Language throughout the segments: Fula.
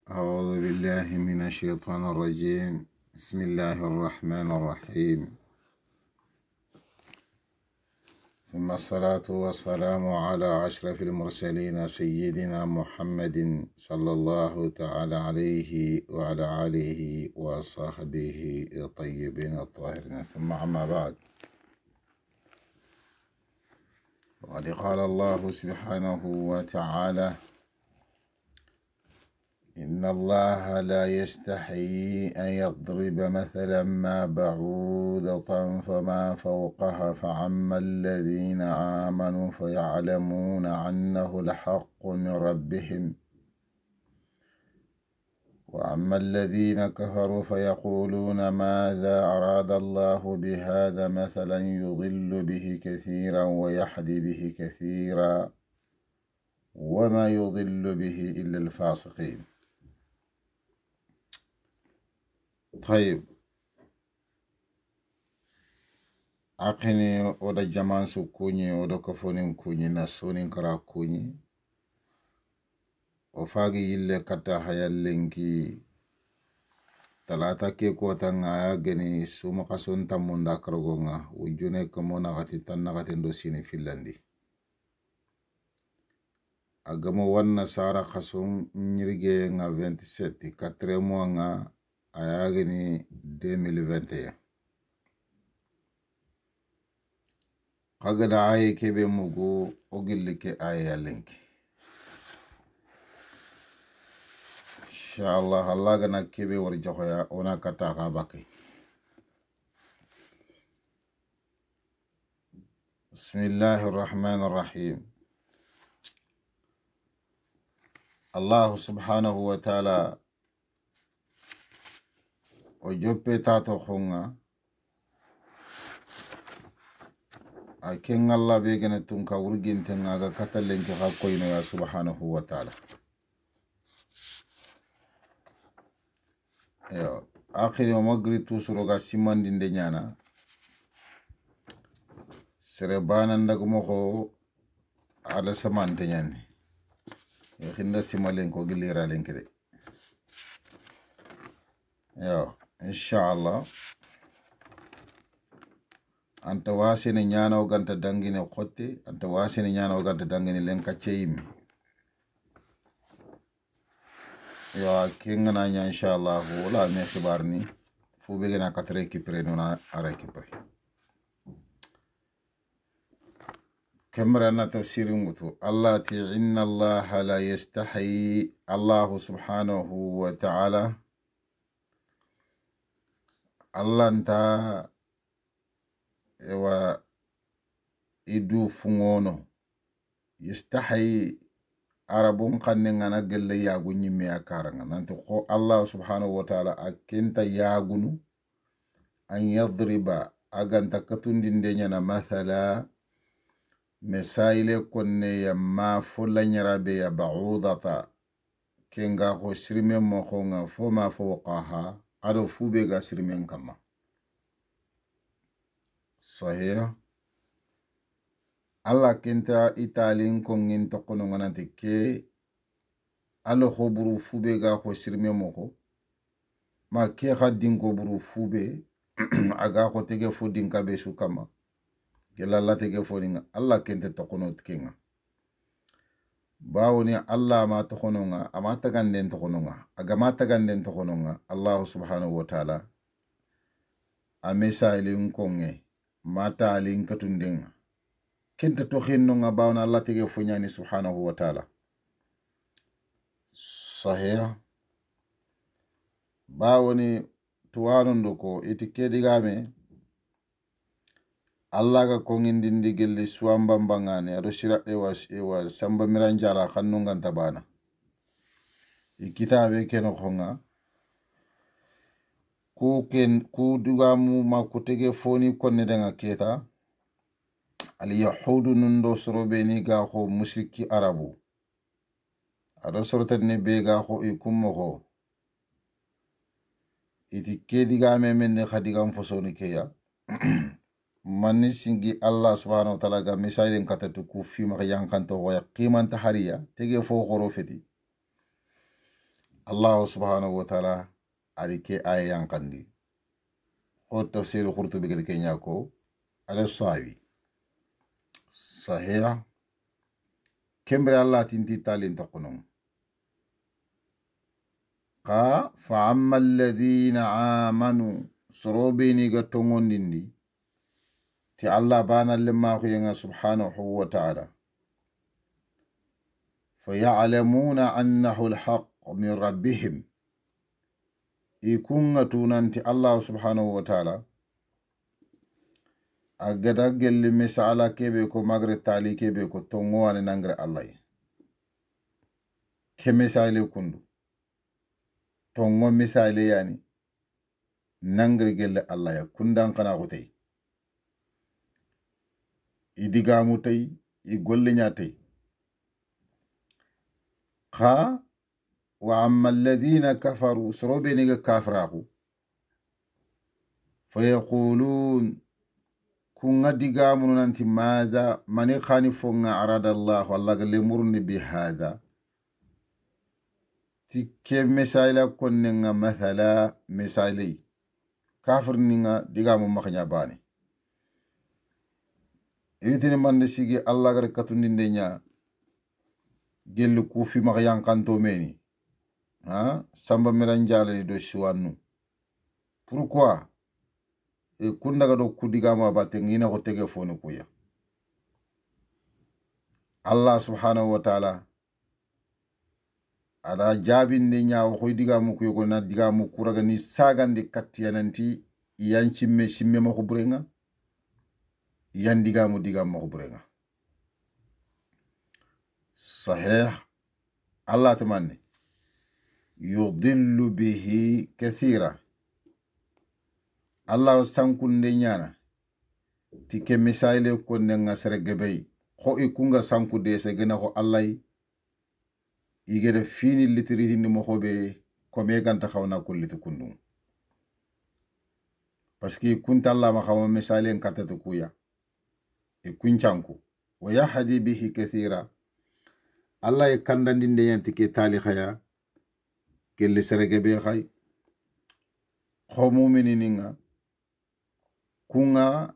أعوذ بالله من الشيطان الرجيم. بسم الله الرحمن الرحيم. ثم الصلاة والسلام على أشرف المرسلين سيدنا محمد صلى الله تعالى عليه وعلى آله وصحبه الطيبين الطاهرين، ثم أما بعد. وقد قال الله سبحانه وتعالى: إن الله لا يستحيي أن يضرب مثلا ما بعوضة فما فوقها فأما الذين آمنوا فيعلمون أنه الحق من ربهم وأما الذين كفروا فيقولون ماذا أراد الله بهذا مثلا يضل به كثيرا ويهدي به كثيرا وما يضل به إلا الفاسقين. طيب، akini oda jaman su kunyi oda kofonin kunyi na sonin kara kunyi o fagi yille kata hayallenki talata ke kota nga geni suma kason tamunda kargonga ujune kamona gati tanna gati ndo sini finlandi agamo wanna sara kason nyirige nga 27 4 mois nga ayageni 2021 kagada aye kebe mugu ogillike aye linki inshallah Allah gana kebe war joxoya ona kata ka bakay. Bismillahir Rahmanir Rahim. Allah subhanahu wa ta'ala o joppe tato khonga aken Allah be gana tunka wurgin tenga ga katalen ki ha koyno ya subhanahu wa ta'ala. Yo akhiri o magri tusuro ga simandinde nyana sere banan daga moko ala samante nyane e khinda simalen ko gilira lenkede. Yo inshallah anta wasini nyana o ganta dangine khotte anta wasini nyana o ganta dangine lenka cheyimi yo kingana nya inshallah wala me khibarni fu be gena katre ki prenona ara ki pre kamra na tafsir ngutu Allah ti inna Allah la yastahi Allah subhanahu wa ta'ala Allah nta ewa idu fungono yastahi arabun kanne ngana gelle yagu nyimme akaranga nanti ko Allah subhanahu wa ta'ala akenta yagunu an yadriba aganta katundinde nyana mathala mesaile konne ya ma fulla nyarabe ya ba'udata kenga ko sirme mo ko nga fo ma fawqaha ado fube ga sirmen kama sahih. Allah kenta italin kongin tokono nganante ke alo khoburu fube ga ko sirme moko ma ke khaddin ko buru fube aga ko tege fodin ka be su kama gela la tege fodin Allah kenta tokono tkenga bawoni Allah ma tokono nga amata ganden tokono nga aga mata ganden tokono nga Allah subhanahu wa ta'ala amesa ilin konge mata alin katundenga kenta to khinno nga bawna Allah tege funyani subhanahu wa ta'ala sahih. Bawoni tuwanon doko itike digame Allah ga kongindindi gelli suwamba mbangane ado shira ewa samba miranjala khannunga tabana ikitabe keno khonga ku dugamu ma kutege foni konne denga keta al yahudu nundo sorobe ni ga ko mushriki arabu ado soroten ne be ga ko ikummo ko iti ke digame men ne khadigam fosoni keya manni singi Allah subhanahu wa ta'ala ga misalen katatu ku fi ma yankanto wa qiman tahariya tege fo khoro feti Allah subhanahu wa ta'ala ari ke aya yankandi o tafsir Qurtubi gel kenya ko ala sawi sahih kembre Allah tinti talin takunum ka fa amma alladhina amanu sorobeni ga tongondindi ti Allah bana lemma ko yanga subhanahu wa ta'ala fa ya'lamuna annahu alhaq min rabbihim ikunga tunanti Allah subhanahu wa ta'ala agada gelli misala kebe ko magre tali kebe ko tongo ane nangre Allah ke misale kundu tongo misale yani nangre gelle Allah ya kundan kana hotay idigamu tay I golle nya tay kha wa amma alladhina kafaru sorobeni ga kafrahu fayaqulun kunga digamu nanti maza mani khani fonga arada Allah Allah galle murni bi hada tikke misaila konnenga mathala misalai kafir ninga digamu makanya bane itini mande sigi Allah gar katundinde nya gelu kufi makyan kanto meni samba miranjale do shiwanu pourquoi e kundaga do kudigamu abate ngina ko tege fonu kuya Allah subhanahu wa ta'ala ada jabinde nya ko digamu kuyo ko na digamu kuraga ni sagande kattiyananti yanchimme shimme mako burenga yan digamu mako burenga sahih Allah tamanni yudillu bihi kathira Allah sankunde nyana tike misaile ko nenga sergebey ko ikunga sankude se gena ko Allah igere fini litriti ni mo hobe ko me ganta xawna ko litu kundu parce que kunta Allah ma xawma misale en katatu kuya e kunchanku wa yahdi bihi kathira Allah e kandandinde yanti ke tali khaya gelle sergebe khay ko mu'minininga kunga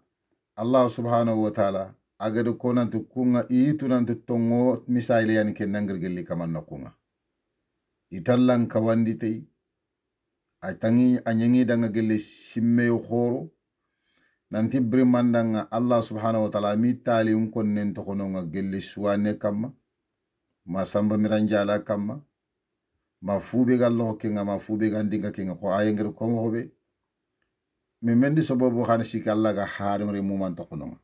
Allah subhanahu wa ta'ala agado konantu kunga itunantu tongo misale yani ke nangir gelli kamanna kunga itallan kawandi tay atangi anyangi danga gelle simme khoro nanti brimandanga Allah subhanahu wa ta'ala mi tali unkon nen to kononga gelle suwane kamma ma samba miranjala kamma ma fube gallo kenga ma fube gandinga kenga ko ayengere ko hobe mi mendi so bobo xana sik Allah ga haadamre muman to kononga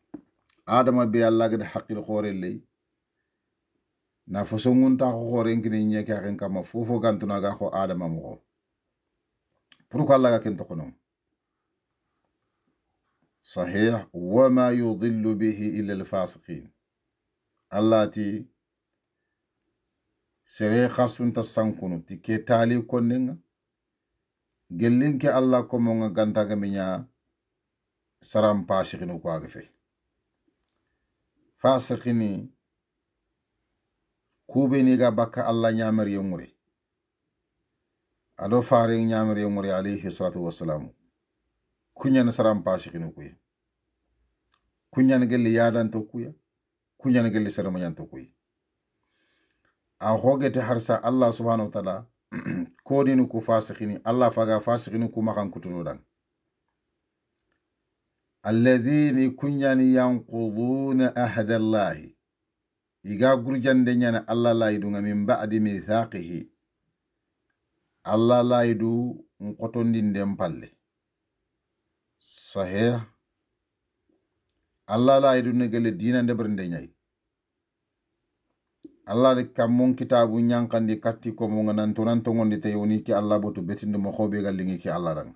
adama be Allah ga haqqil khore lay na faso ngunta ko khore ngini nyeke aken kama fofo gantuna ga ko adama mo pourquoi Allah ga ken to kononga sahih wa ma yudillu bihi illa al-fasiqin allati sere khasun tasankunu tike tali konenga gellinke Allah ko mo nga ganta ga minya saram pasikhinu ko aga fe fasikhini kubeni ga bakka Allah nyamar yomure ado faare nyamar yomure alayhi salatu wassalam kunyan saram pasikhinu ko kunyan gelli yadan to kuya kunyan gelli sarama yan to kuya a hogete harsa Allah subhanahu wa ta'ala kodinu ku fasikhini Allah faga fasikhini ku makan kutuno dan alladhina kunyani yanquduna ahda Allah iga gurjande nyana Allah laidunga min ba'di mithaqihi Allah laidu nkotondinde palle sahih Allah laidu negele dina ndebrinde nyai Allah de kamon kitabu nyankandi katti ko mo nganan to nan to ngondi te yoni ki Allah botu betinde mo xobe galingi ki Allah rang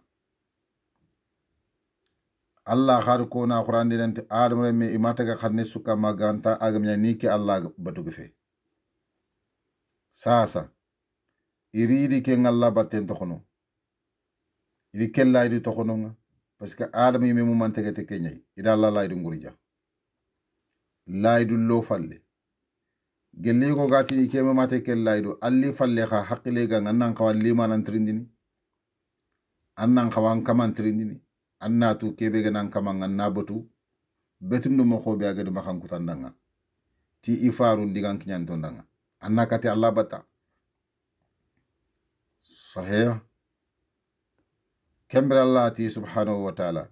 Allah har ko na Qur'an dinante adam reme imata ga xarne suka maganta agam nya ni ki Allah batu fe sasa iridi ke ngalla batten to xono iri kella idi to xono nga parce que adam yime mu man tegete kenyay ida Allah laydu ngurja laydu lo falle gelli ko gatini kema mate kellaydo alli falle kha haqqile ga nan kawal limanan trindini annan kawan kaman trindini annatu kebe ga nan kaman annabatu betundu mo ko be aga de makan kutandanga ti ifaru ndigan kinyanto ndanga annakati Allah bata sahih kembre Allah ti subhanahu wa ta'ala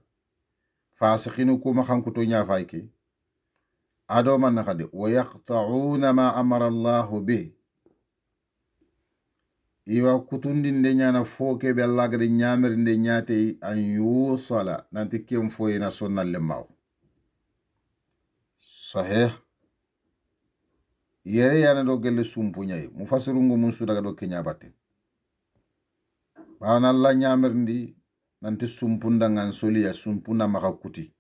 fasiqinu ku makan kuto nya fayke ado man nakade wa yaqta'una ma amara Allah bi iwa kutundi nde nyana foke be Allah gade nyamer nde nyate an yusala nanti kem fo ina sonnal lemaw sahih yere yana do gelle sumpu nyay mufassirungu mun sudaga do kenya batte bana Allah nyamer ndi nanti sumpunda ngan soliya sumpunda maka kuti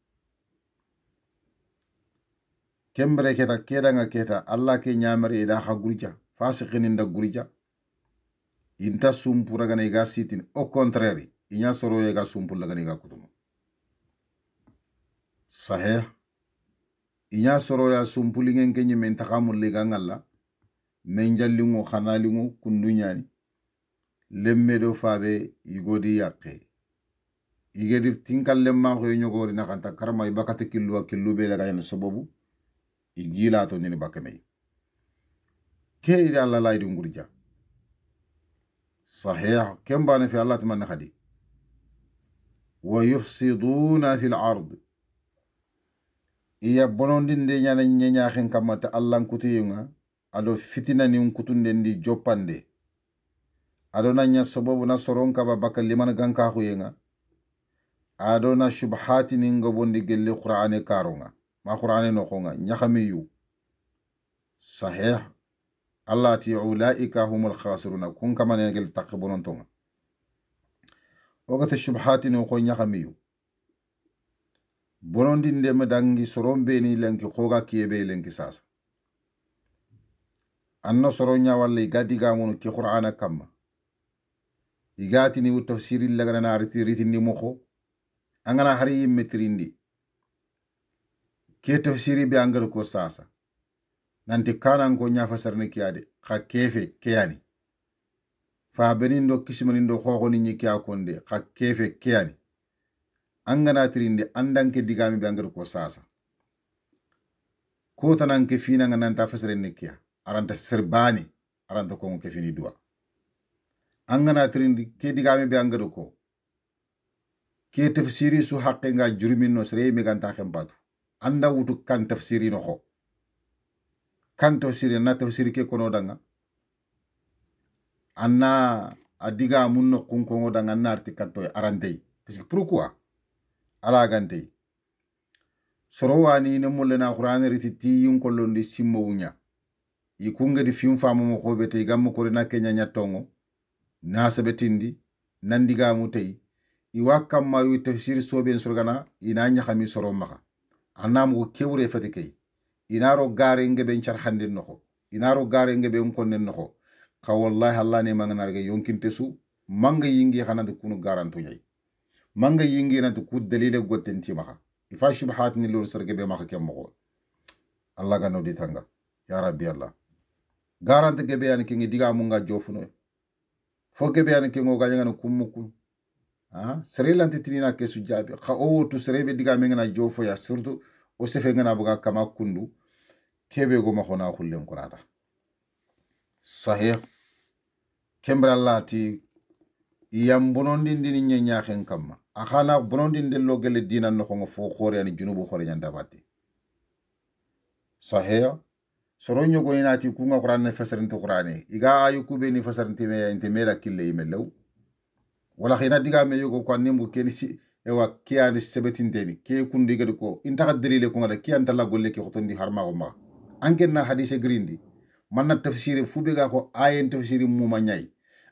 kembre keta keda nga keta Allah ke nyamer ida ha gurja fasiqin nda gurja inta sumpura gana iga sitin au contraire inya soro yega sumpula gana iga kutumo sahih inya soro ya sumpulingen kenye mentakamul lega ngalla menjallingo khanalingo kundunyani lemme do fabe igodi yakke igedi tinkal lemma ko nyogori nakanta karma ibakate killu be laga yana sababu igila to nini bakame ke ida Allah laydi ngurja صحيح كم بان في الله تمنى خدي ويفسدون في الأرض iya bonondin de nyana nyanya khen kamata Allah kutuyunga ado fitina ni kutunde ndi jopande ado na nya sababu na soron ka babaka liman ganka huyenga ado na shubhati ni ngobondi gelle qur'ane karonga ma qur'ane no khonga nyakamiyu sahih Allah ti ulaika humul khasiruna kun kama ne gel taqbonon tonga ogata shubhati no ko nyakamiyu bonondi ndeme dangi sorombe ni lenki khoga kiyebe lenki sasa anno soronya walla igadi gamono ki qur'ana kamma igati ni tafsiri lagana na riti ni moko angana hari metrindi ke tafsiri be angal ko sasa nanti kanan ko nya fasarne kiyade kha kefe kiyani fa benindo kismanindo khogo ni nyi kiya konde kha kefe kiyani angana trindi andanke digami be angal ko sasa ko tananke fina ngana ta fasarne kiya aranta serbani aranta ko ke fini duwa angana trindi ke digami be angal ko ke tafsiri su haqqe nga jurmin no sere mi ganta khembatu anda wutu kan tafsiri no ko kan tafsiri na tafsiri ke kono danga anna adiga munno kunko danga narti katto arantei parce que pourquoi ala gante sorowani ne mulena qur'an rititi yun kollondi simmo wunya yikunga di fium famu mo ko bete gam ko na kenya nyatongo na sabetindi nandiga mutei iwa kamma yu tafsir soben surgana ina nya khami soro maka anam ko kewre fatikay inaro gare ngebe nchar hande noko inaro gare ngebe nkonne noko ka wallahi Allah ne manga narge yonkinte su manga yingi xanande kunu garanto nyay manga yingi nanti ku dalile gotenti maka ifa shubhat ni lor sarge be maka kemmo Allah ga no ditanga ya rabbi Allah garante gebe yani kingi diga munga jofuno fo gebe yani kingo ga nyanga kumukun sere lanti tinina ke su jabi kha o to sere be diga mengana jofo ya surtout o sefe ngana buga kama kundu kebe go ma khona khullen qurada sahih kembra lati yam bonondi ndini nyanya khen kamma akhana bonondi ndello gele dinan no ko fo khore ani junubu khore nyanda batti sahih soronyo go inati kunga qur'an fasarinte qur'ane iga ayu kube ni fasarinte me intemera kille imellew wala khina diga me yugo ko nimbu kenisi ewa kiyani sebetinteni ke kundi gadi ko intaka dalile ko ngada kiyanta la golle ke khotondi harma ko ma anken na hadise grindi manna tafsiri fube ga ko ayen tafsiri muma nyai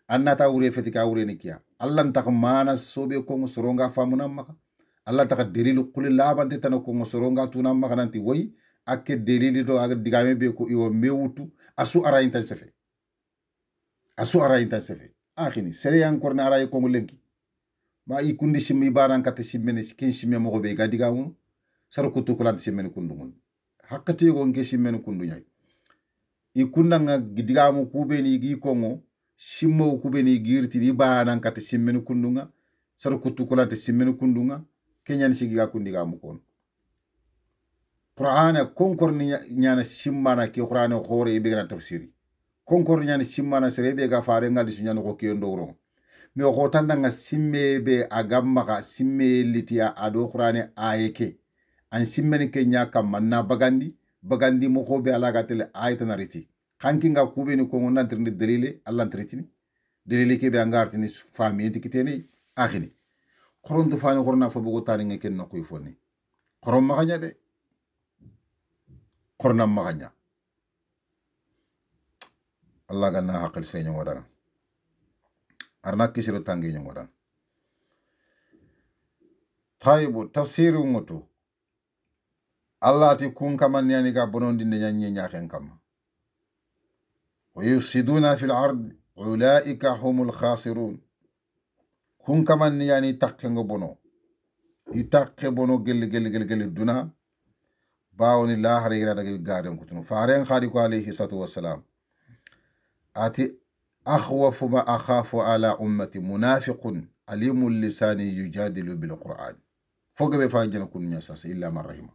annata wure fetika wure ni kiya allah tak mana sobe ko soronga famuna maka allah tak dalilu qul labante tan ko soronga tuna maka nanti way akke dalili do aga digame be ko iwo mewutu asu ara inta sefe akhini sere encore na ara ko lenki ma i kundi simmi baran kata simmene kin simme mo be gadiga won sar ko to kulant simmene kundu mon hakkati go nge simmene kundu nyay ikundanga gidigamu kubeni gi kongo simmo kubeni girti ni banan kata simmenu kundunga saru kutukulante simmenu kundunga kenyan sigiga kundigamu kon qur'ana konkor ni nyana simmana ki qur'ana khore ibe gana tafsiri konkor nyana simmana serebe ga fare ngal su nyana ko ki ndoro mi ko tandanga simme be agamma ka simme litia ado qur'ana ayeke an simmeni ke nyaka manna bagandi mo ko be alaga tele aytana riti kankinga kubeni ko ngonantirni dalile allah tretini dalile ke be angartini fami dikiteni akhini qoron du fani qorna fo bugo tani ngeken no koy fonni qoron maganya de qorna maganya allah ganna hakal seño ngoda arna kisiro tangi ngoda taybu tafsiru ngotu allah ti kun kaman yani ga bonondi ne nyanyi nyaken kama ويفسدون في الأرض أولئك هم الخاسرون كون كمان يعني تاكنغ بونو يتاك بونو جل دونا باوني الله ريغا دغي غادن كوتنو فارين خالق عليه الصلاه والسلام اتي اخوف ما اخاف على امتي منافق عليم اللسان يجادل بالقران فوق بفاجن كون نياساس الا من رحمه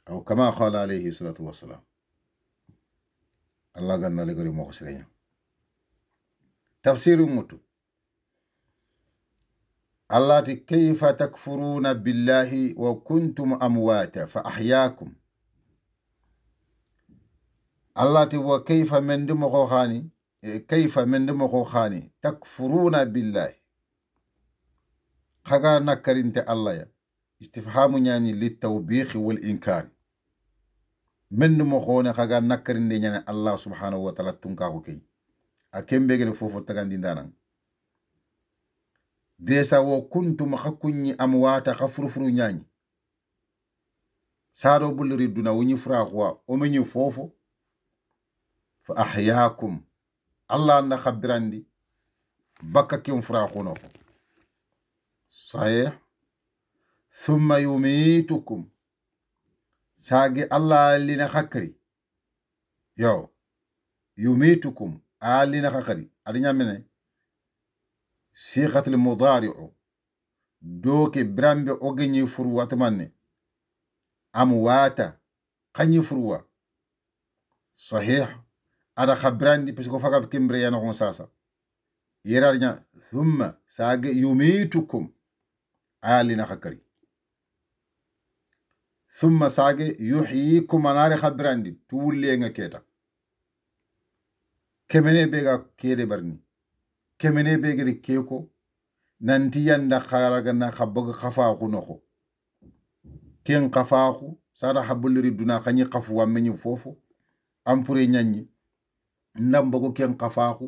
او كما قال عليه الصلاه والسلام الله غنا لغري موخسريا تفسير موتو الله كيف تكفرون بالله وكنتم امواتا فاحياكم الله وكيف من دمو خاني كيف من دمو خاني تكفرون بالله خغا نكرنت الله يا استفهام يعني للتوبيخ والانكار من دمو خونه خغا نكرنت يعني الله سبحانه وتعالى تنكاو كي akembe gele fofo tagandi ndanan desa wo kuntum khakunyi amwata khafurufuru nyanyi sado bulri duna woni fraxwa o menyi fofo fa ahyaakum allah na khabirandi bakka kim fraxuno sahih thumma yumitukum sagi allah lina khakri yo yumitukum alina khakri adinya mene صيغة المضارع دوك برامب اوغني فروا تمني امواتا قني فروا صحيح انا خبراني باسكو فاكا كيمبري انا ساسا يرارنيا ثم ساغ يميتكم علينا خكري ثم ساغ يحييكم انا خبراني تولي كيتا كمني بيغا كيري برني kemene begere keko nanti yanda kharaga na khabog khafaaqu noko ken khafaaqu sara habulri duna khani khafu wamenyi fofo ampure nyanyi ndambogo ken khafaaqu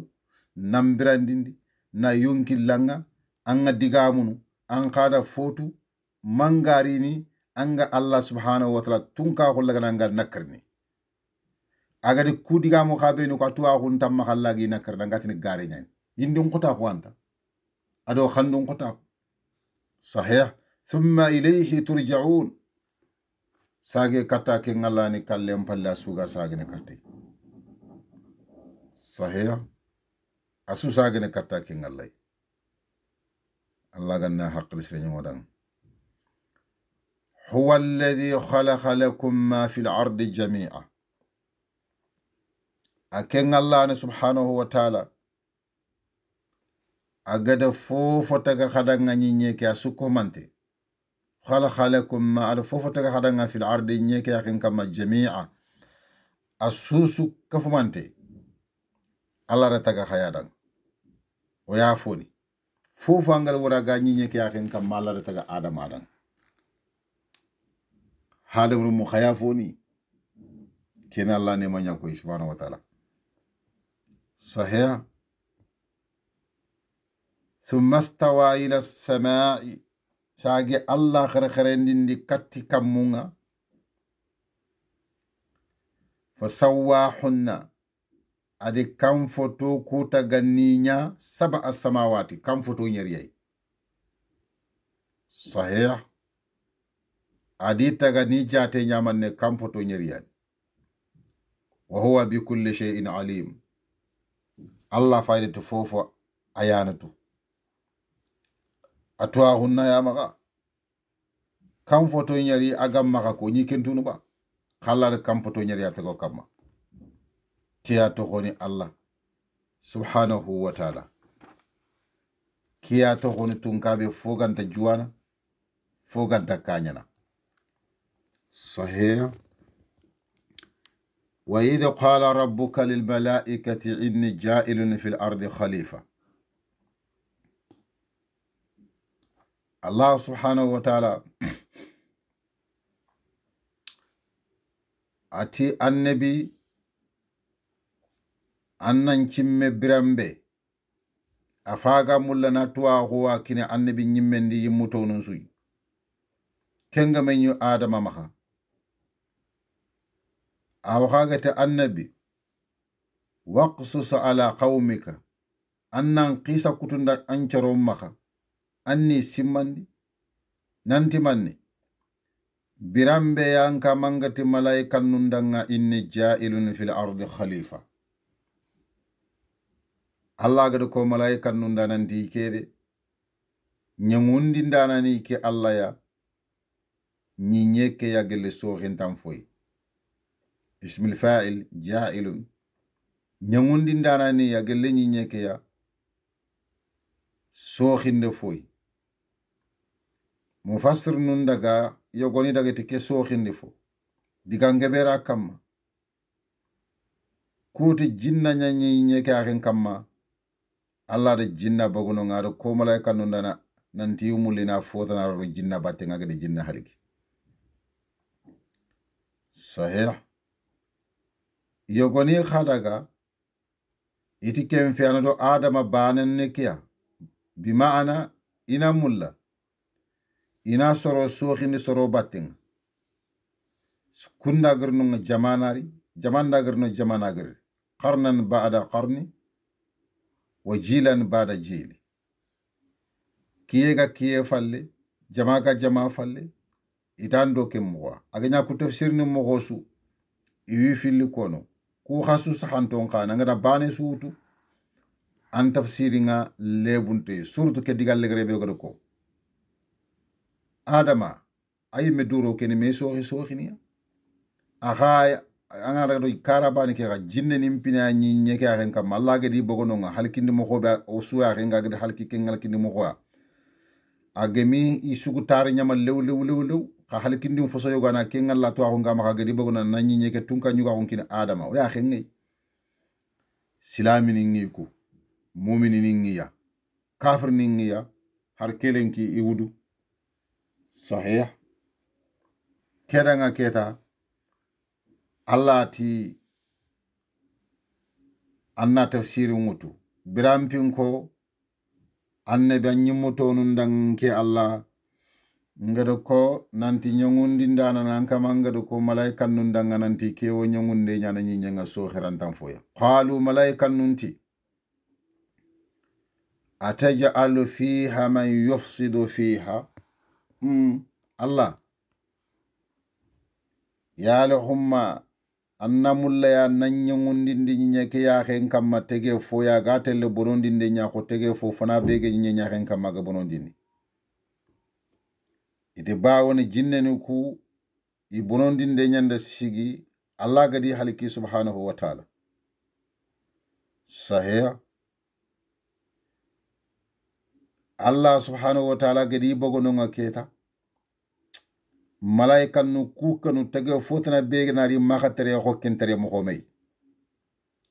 nambirandindi na yonki langa anga digamunu an khada fotu mangarini anga allah subhanahu wa ta'ala tunka ko laga nanga nakarni agadi kudigamu khabenu ko tuwa hun tamma khallagi nakarna ngatini gare nyani yindun qota kwanta ado khandun qota sahih thumma ilayhi turja'un sage kata ke ngallani kallem palla suga sage ne katte sahih asu sage ne kata ke ngallay allah ganna haqqi sirni modan huwa alladhi khalaqa lakum ma fil ardi jami'a aken allah subhanahu wa ta'ala agada fofo taga khadanga nyeke asuko mante khalakum ma al fofo taga khadanga fil ardi nyeke yakin kama jami'a asusu kafumante Allah ra taga khayadan o ya foni fofo angal wora ga nyeke yakin kama Allah ra taga adam adan halam mu khayafoni ken Allah ne manya ko subhanahu wa ta'ala sahih ثم استوى إلى السماء ساقي الله خرخرين دي كتي كمونا فسواحن أدي كم فتو كوتا غنينيا 7 السماوات كم فتو نيريي صحيح أدي تغني جاتي نيامان كم فتو نيريي wa huwa bi kulli shay'in alim. Allah faydatu fofo ayanatu atwa hunna ya maga kam foto nyari agam maga ko nyikentunu ba khalar kam foto nyari atago kamma kiya to khoni Allah subhanahu wa ta'ala kiya to khoni tunkabe foganta juwana foganta kanyana sahih. wa idh qala rabbuka lil malaikati inni ja'ilun fil ardi khalifa. Allah subhanahu wa ta'ala ati annabi annan cimme birambe afaga mulla na tuwa huwa kine annabi nyimmendi yimmutonun suy kenga menyu adama maha awhaga ta annabi waqsus ala qaumika annan qisa kutunda ancarom maha anni simmandi nanti manni birambe yanka mangati malaikan nundanga inni ja'ilun fil ardi khalifa. Allah gada ko malaikan nunda nanti kede nyangundi ndanani ke Allah ya nyeke ya gele sorin tamfoy ismil fa'il ja'ilun nyangundi ndanani ya gele nyeke ya sorin de foy mufassir nun daga yogoni daga tike soxindi fo diga ngebera kamma kuti jinna nyanyi nyeke akin kamma Allah da jinna baguno ngado ko malaika nun dana nanti umulina fota na ro jinna batte ngade jinna haliki sahih. yogoni khadaga iti kem fiana do adama banen nekiya bi maana ina mulla ina soro soxini soro batting kunda garno jamanari jamanda garno jamanagari qarnan ba'da qarni wa jilan ba'da jili kiyega kiye falle jamaga jama falle itando ke mwa aganya ku tafsir ni mogosu iwi fili kono ku khasu sahanton kana ngada bane suutu an tafsiri nga lebunte surtout ke digal legrebe ko adama ay me duro kene me soxi ni aha angara do karabani ke ga jinne nim pina nyi nyeke aren kam Allah ga di bogono nga halkindi mo xoba o suya renga ga halki ke ngalkindi mo xoya agemi isugu tar nyama lew ka halkindi fo so yogana ke ngalla to ko ngama ga di bogono na nyi nyeke tunka nyuga on kina adama o ya xengi silami ni ngiku mu'mini ni ngiya kafir ni ngiya har kelenki iwudu sahih. Kedanga keta Allah ti anna tafsiri mutu birampin ko annabi anyimuto nundan ke Allah ngado ko nanti nyongundi ndana nan kama ngado ko malaikan nundan nanti ke wo nyongunde nyana nyinga so khirantan foya qalu malaikan nunti ataj'alu fiha man yufsidu fiha. Allah ya lahumma anna mulla ya nanyongundindi nyeke ya hen kamma tege fo ya gatelle bonondinde nya ko tege fo fana bege nya hen kamma ga bonondindi ite bawoni jinneni ku i bonondinde nyanda sigi Allah gadi haliki subhanahu wa ta'ala sahih. Allah subhanahu wa ta'ala gadi bogono ngaketa malaikan nu kukanu tege fotana bege nari makatere hokkentere mo komay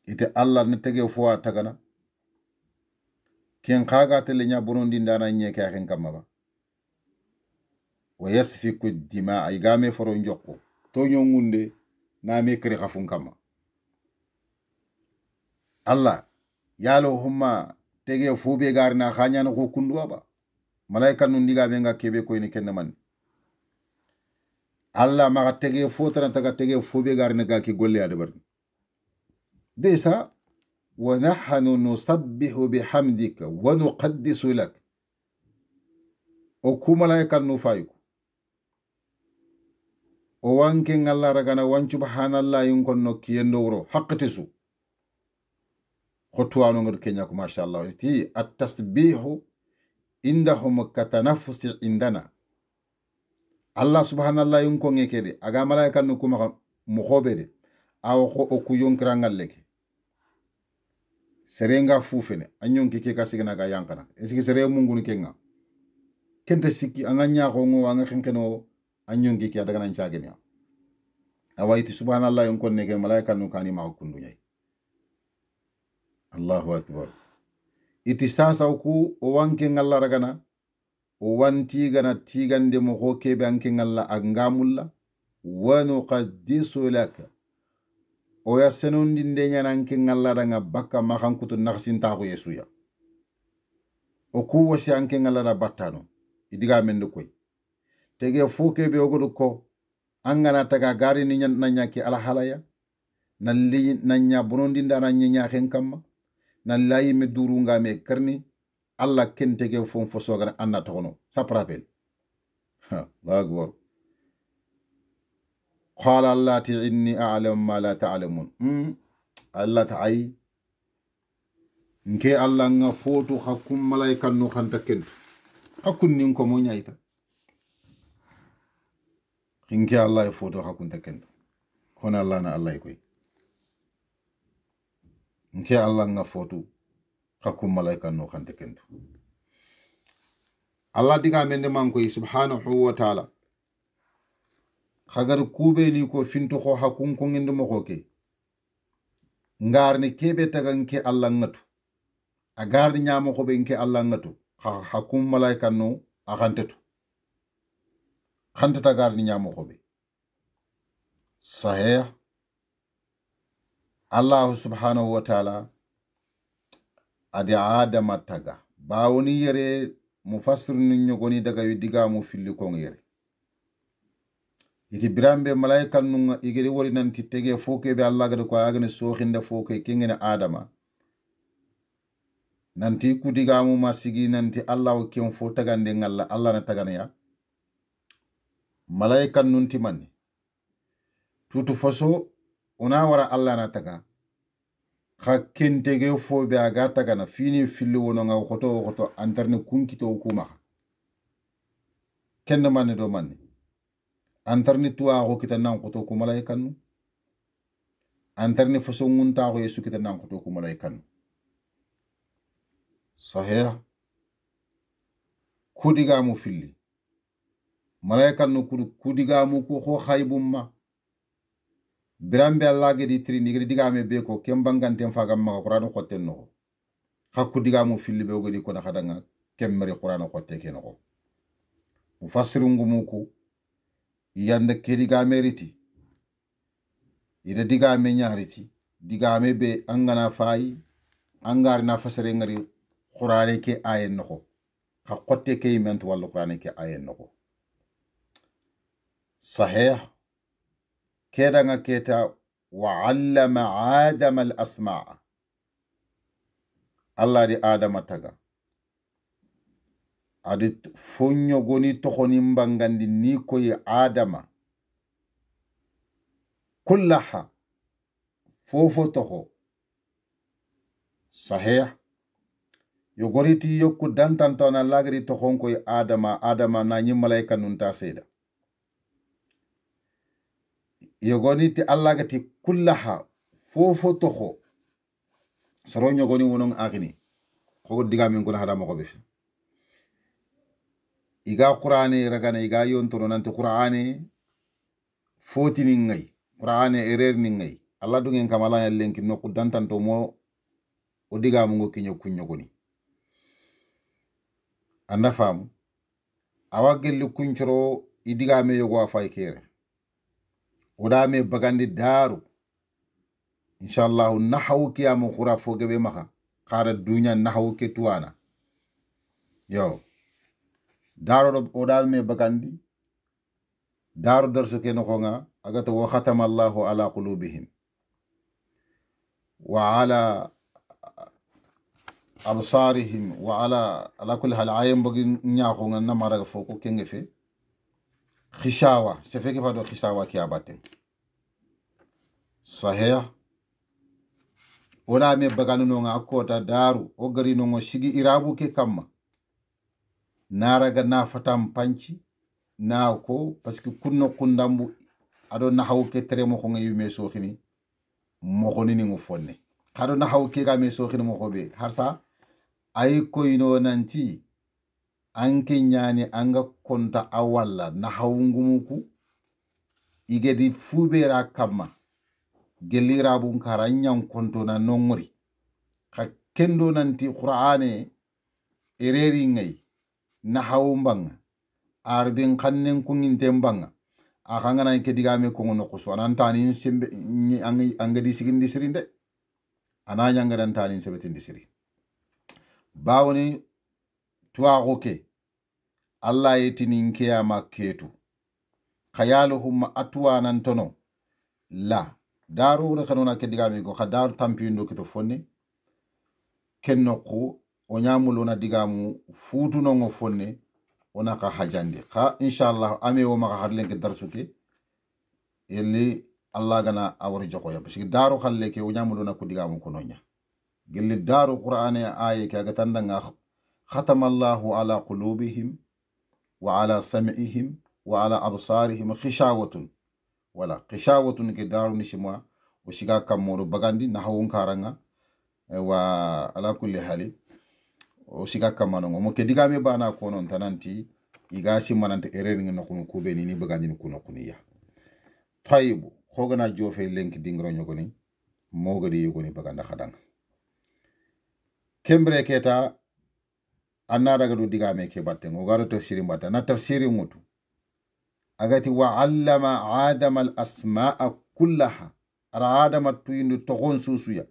ite Allah ne tege fo tagana ken kaga tele nya bonondi ndana nyeke aken kamaba wa yasfiku dima ay game foro njokko to nyongunde na me kri khafun kama Allah yalo humma tege fo be garna khanya no ko kunduwa ba malaikan nu ndiga be nga kebe ko ni kenman Allah maga tege fotana taga tege fobe garne ga ki golle ya debar desa wa nahnu nusabbihu bihamdika wa nuqaddisu lak o ku malaika nu fayko o wanke ngalla ragana wan subhanallah yin konno kiyendo wuro haqqati su khotwano ngod kenya ko mashallah ti at-tasbihu indahum katanaffusi indana Allah subhanallah yin ko ngekede aga malaika no kuma mu khobede aw ko o ku yonkrangal leke serenga fufene anyon ke ka signa ga yankana esiki sere mungunu kenga kente sikki anganya ko ngo anga khinkeno anyon ke daga nan chagenya awayti subhanallah yin ko neke malaika no kani ma kundu nyai Allahu akbar iti sasa ku o wanke ngalla ragana o wanti gana tigande mo ko kebe anke ngalla angamulla wa nuqaddisu laka o ya senondi ndenya nanke ngalla danga bakka mahankutu naksinta ko yesuya o ku wasi anke ngalla da battano idiga mende koy tege fo kebe ogodo ko angana taga gari ni nanya ki ala halaya nalli nanya bonondi ndana nya hen kamma nan layi me duru nga me karni alla kentege fon fo sogana anna tono sa prapel ha lagwar qala allati inni a'lamu ma la ta'lamun alla ta'ay nke alla nga foto hakum malaika no khanta kentu hakun nin ko mo nyaita nke alla foto hakun ta kentu kono alla na alla koy nke Allah nga fotu hakum malaika no khante kentu Allah diga mende man koy subhanahu wa ta'ala khagar kube ni ko fintu ko hakun ko ngende mo ko ke ngar ni kebe taganke Allah ngatu agar ni nyamo ko be nke Allah ngatu hakum malaika no akhantetu khantata gar ni nyamo ko be sahih Allah subhanahu wa ta'ala adi adama taga bawoni yere mufassir ni nyogoni daga diga mu filli ko yere iti birambe malaika nunga igede wori nanti tege foke be Allah gade ko agane sokhinde foke kingene adama nanti ku diga mu masigi nanti Allah o ken fo tagande ngalla Allah na tagana ya malaika nunti manni tutu foso ona wara Allah na taga kha kentege fo be aga taga na fini filli wono nga khoto anterne kunkito kuma kenna manne do manne antarni tuwa ko kita nan khoto ko malaika nu antarni foso ngunta ko yesu kita nan khoto ko malaika nu sahih kudiga mu filli malaika nu kudiga mu ko khaybumma birambe Allah ge di tri nigri diga me be ko kembangantem fagam ma qur'an ko tenno hakku diga mu filli be godi ko na khadanga kemmeri qur'an ko teke no mufassiru ngumuku yanda ke diga meriti ida diga me nyaariti diga me be angana fayi angar na fasare ngari qur'an ke ayen no ka qotte ke ment wala qur'an ke ayen no sahih keda nga keta wa allama adama al asma'a Allah di adama taga adi fonyo goni tokhoni mbangandi ni koy adama kullaha fofo toho sahih yogoriti yokku dantantona lagri tokhon koy adama na nyi malaika nun ta seda yogoniti Allah gati kullaha fofo toho soro nyogoni wonon agni ko diga min gona hada mako be iga qur'ani ragana iga yontoro nanti qur'ani foti ni ngay qur'ani erer ni ngay Allah dungen kamala ya lenki nokku dantanto mo o diga mo ngokinyo kunyogoni anda famu awagel kunchoro idiga me yogo afay kere oda me bagandi daru inshallah nahawu kiyamu khura fogebe maka khara dunya nahawu ke tuana yo daro oda me bagandi daru darsu ke no nga agata wa khatama Allahu ala qulubihim wa ala absarihim wa ala kulli hal ayam bagi nyaako nga namara foko kengefe khishawa sefeke fado khishawa ki abaten sahih wala me baganu no nga kota daru o gari no ngo sigi irabu ke kamma naraga na fatam panci na ko parce que kunno kundambu ado na hawke tere mo ko ngayu me sokhini mo ko ni ngo fonne kado na hawke ga me sokhini mo ko be harsa ay ko ino nanti anke nyani anga konta awalla na hawngumuku igedi fubera kamma gelirabu karanyan konto na nongori ka kendo nanti qur'ane ereri ngai na hawumbanga arbin kannen kungin tembanga akangana ke digame ko ngono ko so nantani sembe angadi sigindi sirinde ananya ngadan tani sebetindi siri bawoni tuwa roke Allah yetinin kiyama ketu khayaluhum atwa nan tono la daru re kanona ke digame ko khadar tampindo kito fonne kenno ko o nyamulona digamu futu no ngo fonne ona ka hajandi kha inshallah ame o maka hadlen ke darsuke elli Allah gana awri joko ya parce que daru khalle ke o nyamulona ko digamu ko nonya gelli daru qur'ane aye ke gatanda nga khatama Allahu ala qulubihim wa ala sam'ihim wa ala absarihim khishawatun wala khishawatun ke daru nishima o shiga kamoro bagandi na hawun karanga wa ala kulli hali o shiga kamano mo ke digame bana ko non tananti igasi manante ereri ngi nokunu kube ni bagandi ni kuno kuniya tayyibu khogana jofe lenki dingro nyogoni mogadi yogoni baganda khadanga kembre keta anna daga do digame ke batte ngo garo tafsiri mbata na tafsiri mutu agati wa allama adama al asma'a kullaha ara adama tuyindu togon susuya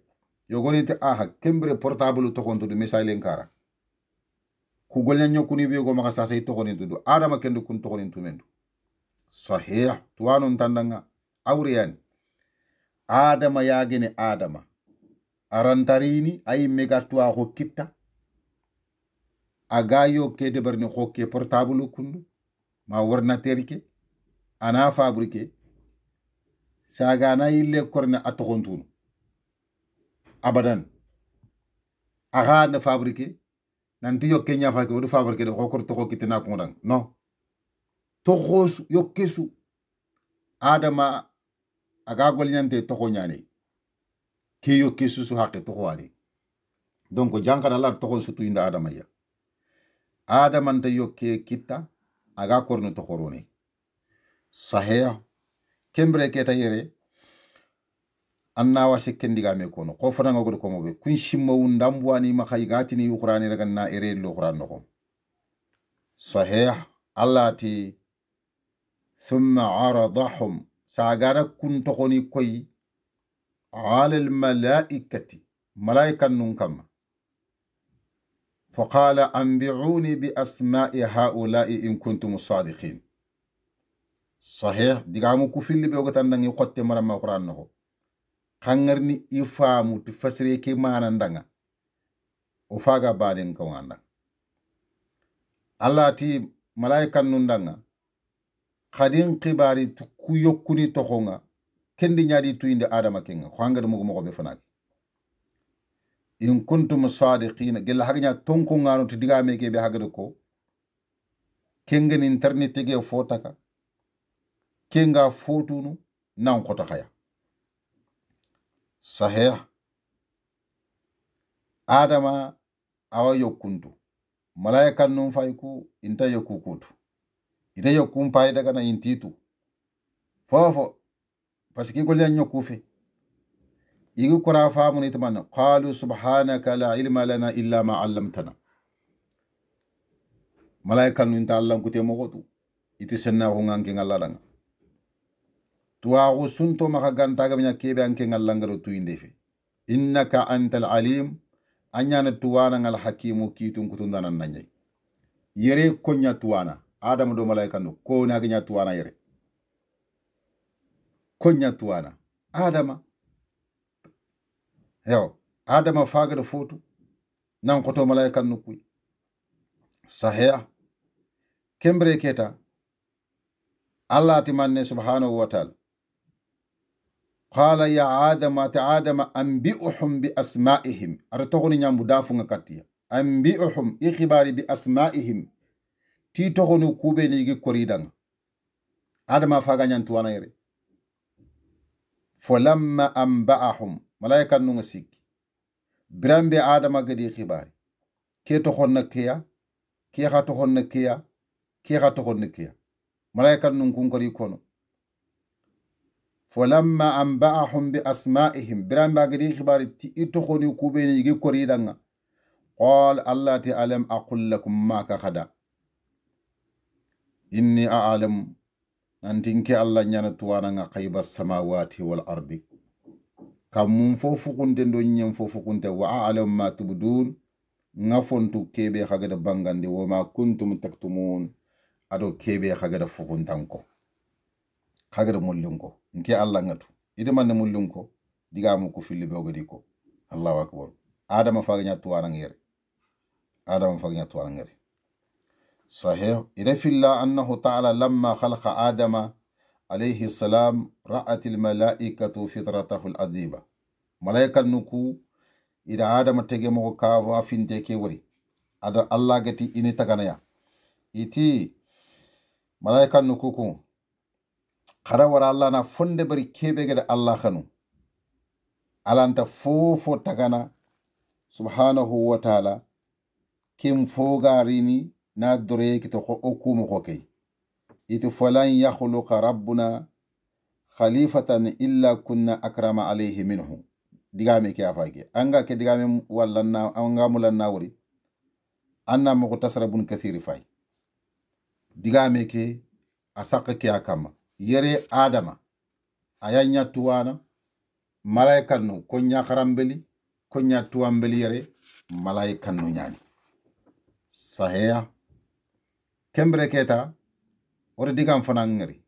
yogoni te aha kembre portable togon to misale nkara ku golnya nyokuni be go maka sasa togoni to adama kendo kun togoni tumendo sahih tuwanu ntandanga awriyani adama yagene adama arantarini ay megatwa ko kitta agayo ke de barni ko ke portable kundu ma ordinateur ke ana fabriqué sagana ille korne atokontunu abadan aga na fabriqué nanti yo kenya fa ko do fabriqué de ko korto ko kitina ko ndang non to khos yo kesu adama aga gol nyante to ko nyane ke yo kesu su hakke to ko wali donc jankana la to ko su tuyinda adama ya adama nta yo ke kitta aga korno to korone sahih kembre keta yere anna wa sekkendiga me kono ko fana ngodo ko mobe kun shimmo ndambwani makay gatini qur'ani daga na ere lo qur'an no sahih allati thumma aradahum sagara kun to koni koy ala al malaikati malaikan nun kam فقال أنبعوني بأسماء هؤلاء إن كنتم صادقين صحيح ديغامو كوفيل بي وغتان دانغي خوتي مرام القران نكو خانغرني يفامو تفسري كي مانان دانغا o faga baden ko wanda Allah ti malaika nun danga khadin qibari ku yokuni to khonga kendi nyaadi tuinde adama kenga khanga mo ko be fanaki in kuntum sadiqina gella hagnya tonko ngano to diga meke be hagado ko kengen internet ge fotaka kenga fotunu nan ko takaya sahih adama awa yokuntu malaika nun fayku inta yokukutu ida yokum pay daga na intitu fofo parce que golya nyokufe igi kura famu ni tamanna qalu subhanaka la ilma lana illa ma 'allamtana malaika nun ta Allah kute mogotu iti senna ko nganke ngaladanga tuwa usunto maka ganta ga nya kebe anke ngalangaro tuinde fe innaka antal alim anyana tuwana ngal hakimu kitun kutundana nanyai yere konya tuwana adam do malaika no ko na ga tuwana yere konya tuwana adama yo adama faga do fotu nan ko to malaika no kuy sahih kembre keta Allah timanne subhanahu wa ta'ala qala ya adama ta adama anbi'uhum bi asma'ihim artogoni nyambu dafunga katiya anbi'uhum ikhibari bi asma'ihim ti togoni kube ni gi koridanga adama faga nyantu wana yere falamma anba'ahum malaika nunga sikki birambe adama gadi khibari ke togonna kiya ke ha togonna kiya ke ha togonna kiya malaika nun kun kori kono falamma anba'ahum bi asma'ihim birambe gadi khibari ti togoni kube ni gi koridanga qal allati alam aqul lakum ma ka khada inni a'lam nantinke Allah nyana tuwana nga qayba samawati wal ardi kam fofu kunte ndo nyem fofu kunte wa a'lam ma tubdun nga fontu kebe khagada bangande wa ma kuntum taktumun ado kebe khagada fukuntanko khagada mullunko nke Allah ngatu ide man mullunko diga mu ko filli be ogadi ko Allahu akbar adama faganya tuwana ngere adama faganya tuwana ngere صحيح إذا في الله أنه تعالى لما خلق آدم عليه السلام رأت الملائكة فطرته الأديبة ملائكة نكو إذا آدم تجمع كافا فين وري هذا الله جتي إني تغنيا إتي ملائكة نكو خرا ورا الله نا فند بري كيبه جد الله خنو على أنت فوفو تغنا سبحانه وتعالى كم فوغاريني na dore kito ko okumu ko kay itu falan yakhluqa rabbuna khalifatan illa kunna akrama alayhi minhu digame ke afake anga ke digame wallanna anga mulanna wuri anna mo ko tasrabun kathiri fay digame ke asaka ke akama yere adama ayanya tuwana malaikan no ko nya kharambeli ko nya tuambeli yere malaikan no nyani sahaya kembre keta ore digam fanangari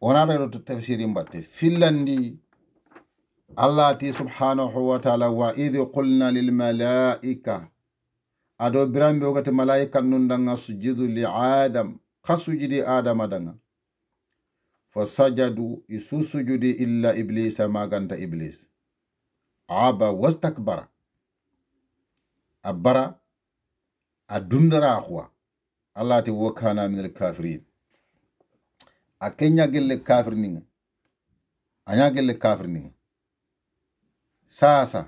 onara to tafsiri mbatte fillandi Allah ti subhanahu wa ta'ala wa idh qulna lil malaika ado birambe ogate malaika nundanga sujudu li adam khasujidi adam adanga fasajadu isusujudi illa iblis maganta iblis aba wastakbara abara adundara akhwa Allah ti wakana min al-kafirin akenya gelle kafir ninga anya gelle kafir ninga sasa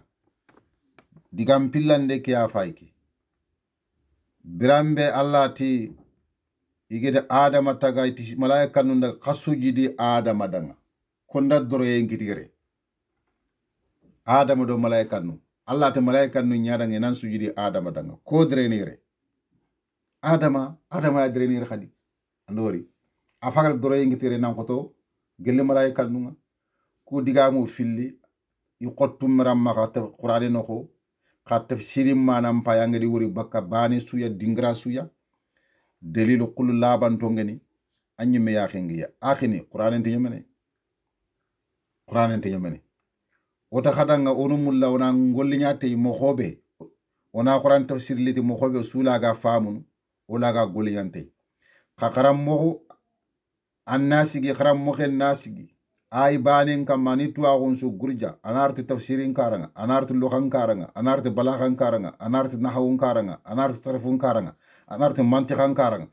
digam pillande ke afayki birambe Allah ti igede adama taga iti malaika nunda khasujidi adama danga konda doro yengitigere adama do malaika nu Allah te malaika nu nyaada nan sujidi adama danga ko drenire adama ya drenire khadi andori afagal doro yengitere nan koto gelle malaika nu ku digamu filli yuqottum ramma ka qur'ani noko ka tafsirim manam payanga di wuri bakka bani suya dingra suya dalilu qul laban to ngani anyi me ya khengiya akhini qur'an ente yemene wota khadanga onu mulla ona ngollinya tay mo khobe ona qur'an tafsir liti mo khobe sula ga famun wala ga goliyante khakaram mo annasi gi kharam mo khen nasigi ay banin kamani tuwa gonsu gurja anarti tafsirin karanga anarti lughan karanga anarti balaghan karanga anarti nahwun karanga anarti sarfun karanga anarti mantiqan karanga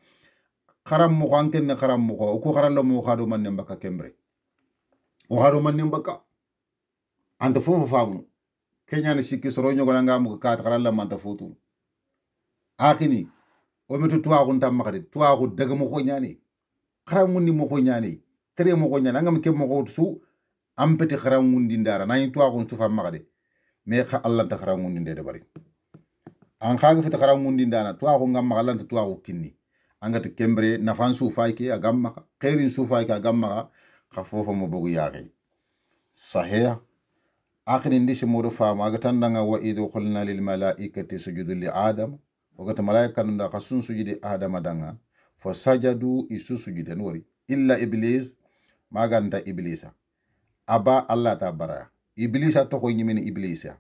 kharam mo kanken ne kharam mo ko kharallo mo khado man mbaka kembre o khado man mbaka anta fofu famu kenya ni sikki soro nyogona ngamu ka kharalla man ta fotu akini o metu tuwa gon tam makade tuwa go daga mo ko nyani kharam mun ni mo ko nyani tere mo ko nyana ngam ke mo ko su ampeti kharam mun dindara nani tuwa gon sufa makade me kha Allah ta kharam mun dinde de bari an khaga fita kharam mun dindana tuwa go ngam makalanta tuwa go kinni angati kembre nafan su fayke agam maka khairin su fayke agam maka khafofa mo bogu yaaqi sahih akhirin disi modu fama agatandanga wa idhu qulna lil malaikati sujudu li adam wagata malaika nda khasun sujudi adam danga fasajadu isusujudan wari illa iblis maganta iblisa aba Allah ta bara iblisa to ko nyimini iblisa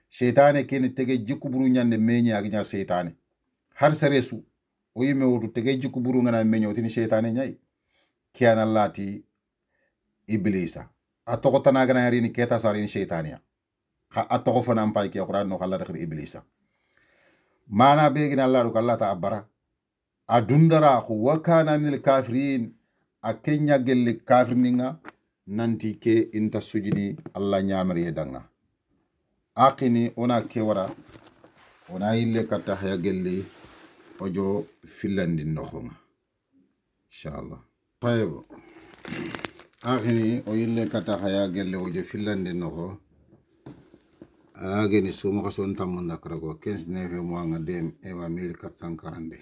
shaytane ken tege jikuburu nyande meñi ak nya shaytane har saresu o yime wotu tege jikuburu ngana meño tin shaytane nyai kiana lati iblisa atoko tanagana yarini keta sarini shaytania kha atoko fana mpay ki qur'an no khalla dakhir iblisa mana begina Allah ko Allah ta abara adundara ko wakana minal kafirin akenya gelle kafirninga nanti ke inta sujini Allah nyamri hedanga akini ona ke wara ona ille kata haya gelle ojo filandi nokhonga inshallah tayeb akini o ille kata haya gelle ojo filandi nokho ageni suma ko son tamunda krago 15 neve mois dem ewa 1442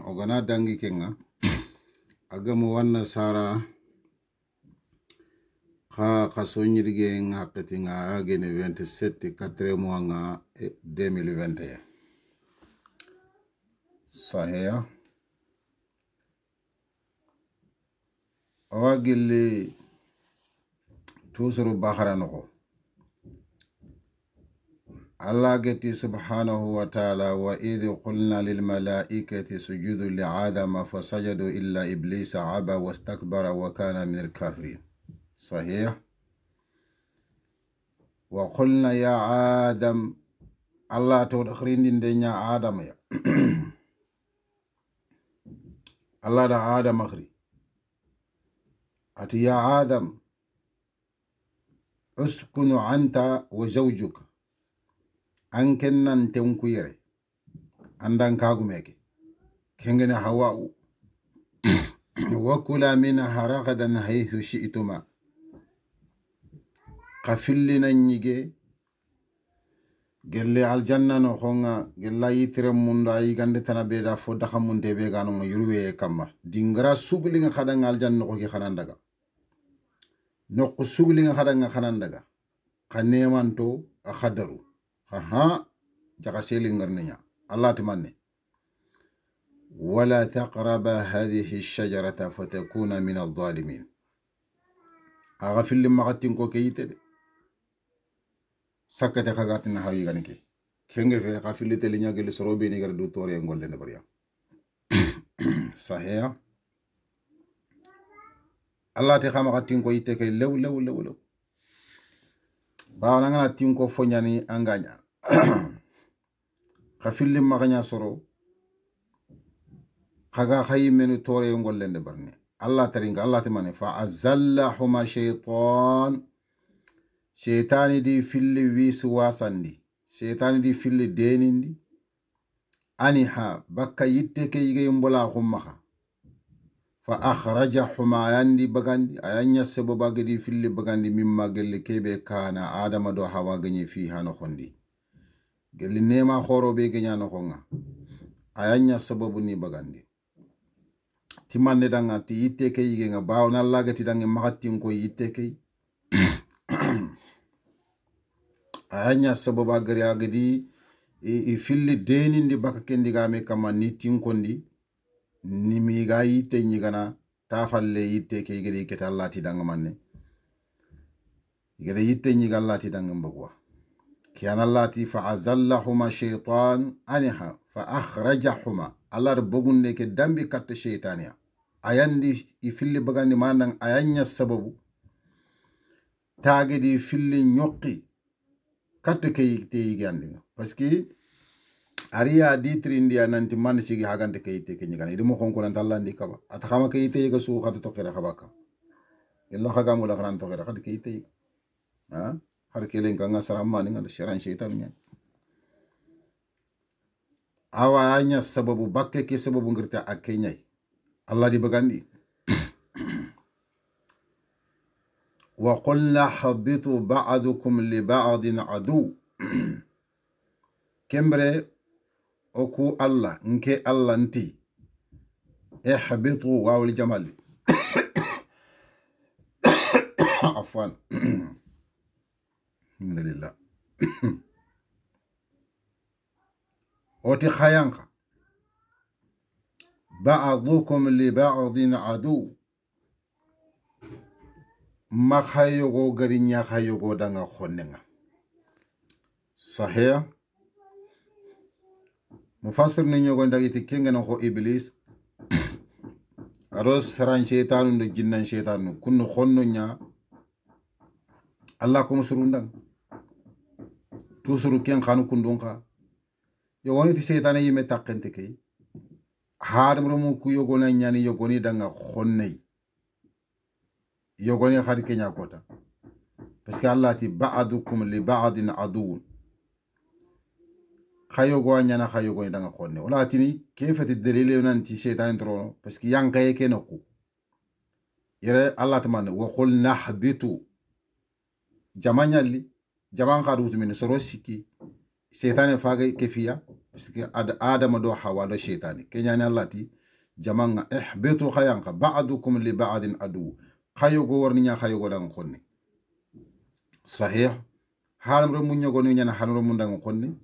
ogana dangi kenga agamu wanna sara kha sonyirige ngakati nga ageni 27 4 mois nga 2021 sahaya awagili tusuru bahara noko Allah geti subhanahu wa ta'ala wa idh qulna lil malaikati sujudu li adama fasajadu illa iblisa aba wastakbara wa kana min al kafirin sahih wa qulna ya adam Allah to dakhrin nya adam ya Allah da adam akhri ati ya adam uskunu anta wa zawjuka anken nan tenku yere andan kagumeke kengene hawa'u wa kula minha ragadan haythu shi'tuma qafillina nyige gelle aljanna no khonga gella yitre munda yi gande tanabe da fo dakha munde be gano ngo yurwe kamma dingara sugli nga khadanga aljanna ko ki khanandaga nokku sugli nga khadanga khanandaga khanemanto a khadaru aha jaka seli ngarninya Allah timanne wala taqraba hadhihi ash-shajarata fatakuna min adh-dhalimin aga fil magatin ko kayite sakate khagatin hawi ganike kenge fe ga fil telinya gel sorobe ni gar du tore ngolle ne bariya sahaya Allah te khamatin ko yite kay lew ba na ngana tin ko fonyani anganya khafilli maganya soro khaga khayi menu tore ngollende barne Allah taringa Allah timane fa azallahuma shaytani di filli wisu wasandi shaytani di filli denindi aniha bakka yitte ke yige mbola khumma fa akhrajahuma yandi bagandi ayanya sababa gadi filli bagandi mimma gelle kebe kana adama do hawa ganye fi hano khondi gelle nema khoro be ganya no khonga ayanya sababu ni bagandi timande danga ti yitte ke yige nga bawna lagati dangi makati ko yitte ke ayanya sababa gari agadi i filli denindi baka kendi game kama nitin kondi nimi ga yitte nyigana tafalle yitte ke yige ke tallati danga manne yige yitte nyiga lati danga mbagwa kiyana lati fa azallahuma shaytan anha fa akhrajahuma Allah bogunne ke dambi katta shaytaniya ayandi i filli bagandi manang ayanya sababu tagedi filli nyokki katta ke yite yigandinga parce que ariya ditri india nanti man sigi hagante ke yite ke nyigana idimo konko nan tallandi kaba atakama ke yite yiga su khatu to khira khabaka illa khagamu la khran to khira khad ke yite ha har ke len kanga saramma ni ngal sharan shaytan nyen awa anya sababu bakke ke sababu ngirta akenyai Allah di bagandi wa qulna habitu ba'dukum li ba'din adu kembre oku Allah nke Allah nti ihbitu wawli jamal afwan alhamdulillah oti khayanka ba'dukum li ba'din adu ma khayogo garinya khayogo danga khonnenga sahih mufassir ni nyogo ndagiti kenga no ko iblis aro saran shaytanu do jinnan shaytanu kunno khonno nya Allah ko musurundang tusuru ken khanu kundunka yogoni ti shaytana yime takkente kay hadam romu ku yogona nyani yogoni danga khonnay yogoni khadi kenya kota parce que Allah ti ba'dukum li ba'din adu khayogo nyana khayogo ni danga khonne wala tini kefati dalile nanti shaytan trono parce que yankaye ke nokku yere Allah taman wa qul nahbitu jamanyali jaman khadu min sorosiki shaytan faga kefiya parce que adama do hawa do shaytan kenyani Allah ti jamanga ihbitu khayanka ba'dukum li ba'din adu khayogo warni nya khayogo danga khonne sahih halam ro munyogo ni nyana hanro mundanga khonne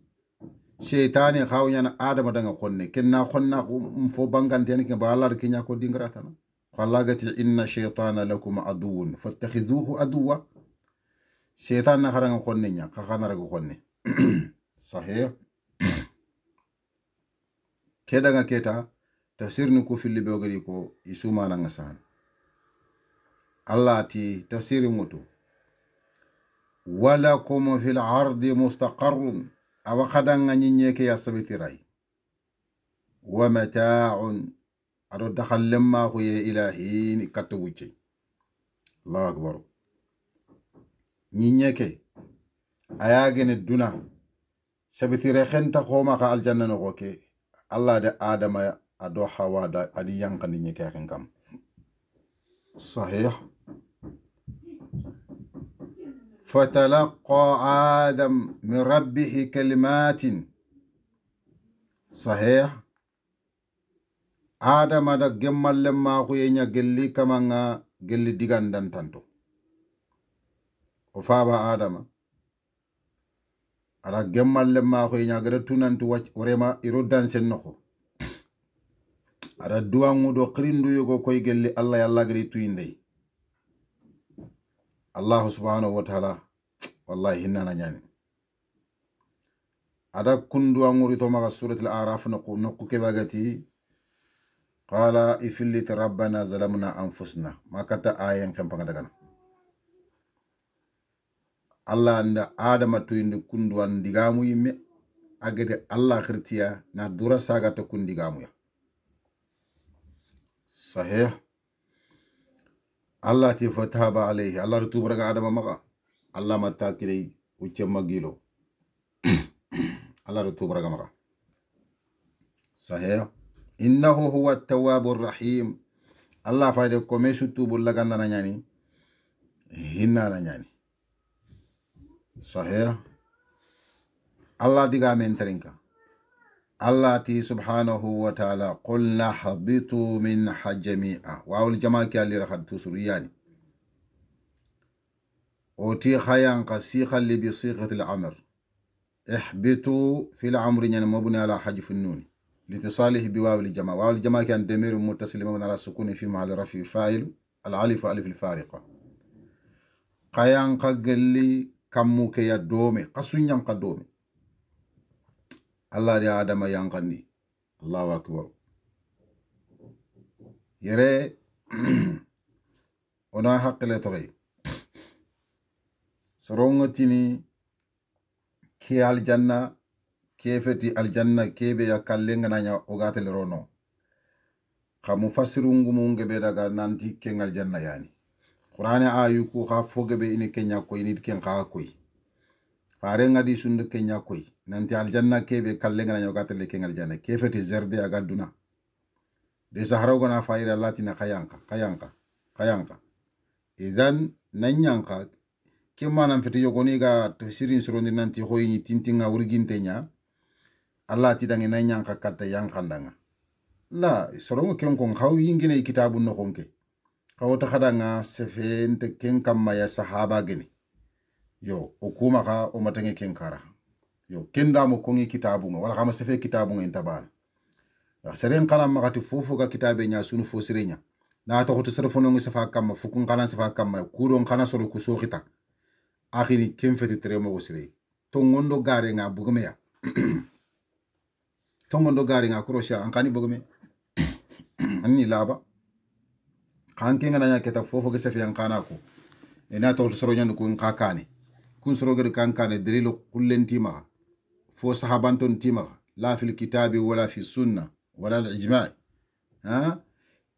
shaytani xaw ñana adama danga xonne kenna xonna fo bangante ke ba Allah ke ñako dingrata no Allah gati inna shaytana lakum aduwwun fattakhidhuhu aduwwa shaytan na xaranga xonne ña xa xana rago xonne sahih ke daga keta tafsir nu ko fili bogari ko isuma na ngasan Allah ti tafsir mutu walakum fil ardi mustaqarrun awa khadanga nyeke ya sabitirai wa mata'un ado dakhallem ma ko ye ilahi katawuce Allahu akbar nyeke ayagene duna sabitire khenta khoma ka aljanna no ke Allah de adama ado hawa da adi yankani nyeke khankam sahih فتلقى آدم من ربه كلمات صحيح آدم هذا جمال لما خوينا جلي كمان جلي ديغان تانتو وفابا آدم هذا جمال لما خوينا غرتونان تو ورما يردان سنخو هذا دوامو دو قرندو يغو كوي جلي الله يالله غري تويندي Allah subhanahu wa ta'ala wallahi hinna nyani ada kundu anguri to maga surat al-araf nokku ke bagati qala ifillit rabbana zalamna anfusna makata ayen kam panga daga Allah anda adama to indi kundu an digamu yimme agede Allah khirtiya na dura saga to kundigamu ya sahih Allah ti fataba alayhi Allah rutubraga adama maga Allah matakiri ucce magilo Allah rutubraga maga sahih innahu huwa at-tawwabur rahim Allah fayde ko mesu tubul laganda na nyani hinna na nyani sahih Allah diga men trinka Allah ti subhanahu wa ta'ala qulna habitu min hajami'a wa ul jama'a ali rahat tusuriyani oti khayan qasiqa li bi siqati al-amr ihbitu fi al-amr yan mabni ala hajf an-nun litisalihi bi waw al-jama'a wa ul jama'a kan damir muttasil mabni ala sukuni fi mahall rafi fa'il al-alif alif al-fariqa khayan qagali kammu ke ya dome qasunyam qadome Allah di adama yankandi Allahu akbar yere ona haqqile toy sorongotini ki aljanna kefeti aljanna kebe ya kallenga nanya ogatele rono khamu fasirungu mungebe daga nanti ken aljanna yani qur'ani ayu ku kha fogebe ini kenya ko ini ken kha koy fare ngadi sunde kenya koy nanti aljanna kebe kallenga nanya ogatele ken aljanna kefeti zerde aga duna de sahara gona fayira latina kayanka idan nanyanka kemana mfete yogoni ga tasirin surondi nanti hoyini tintinga urgintenya Allah ti dangi nanyanka katta yankandanga la sorongo kenkon xaw yingine kitabu no konke xawta khadanga sefente ken kamma ya sahaba gene yo okuma ka o matange kenkara yo kenda mo kongi kitabu nga wala xama sefe kitabu nga intabana seren kana magati fofu ga kitabe nya sunu fo sirenya na to to telefono ngi safa kamma fukun kana safa kamma kudon kana soro ku soxita akhini kemfete tremo go sire to ngondo gare nga bugume ya to ngondo gare nga krosha ankani bugume anni laba kanke ngana nya keta fofo ge sefi yankana ko ina to soro nyandu ko kakane kun soro ge kankane dalilo kullenti ma fo sahabanton tima la fil kitabi wala fi sunna wala al ijma' ha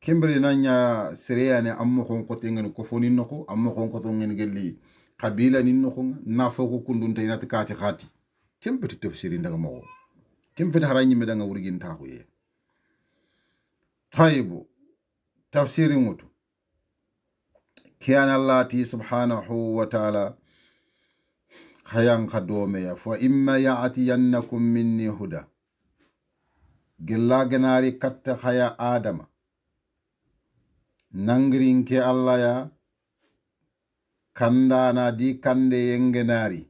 kembere nanya sereya ne ammo kon ko tengen ko foni noko ammo kon ko tengen gelli qabila nin noko na foko kundun tay nat kaati khati kembeti tafsiri ndaga mo kembeti haranyi me danga wurgin ta ko ye tayyibu tafsiri mutu كيان الله سبحانه وتعالى خيان خدومي فإما يأتينكم مني هدى جلا جناري كت خيا آدم نانغرين كي الله يا كندانا دي كندي ينجناري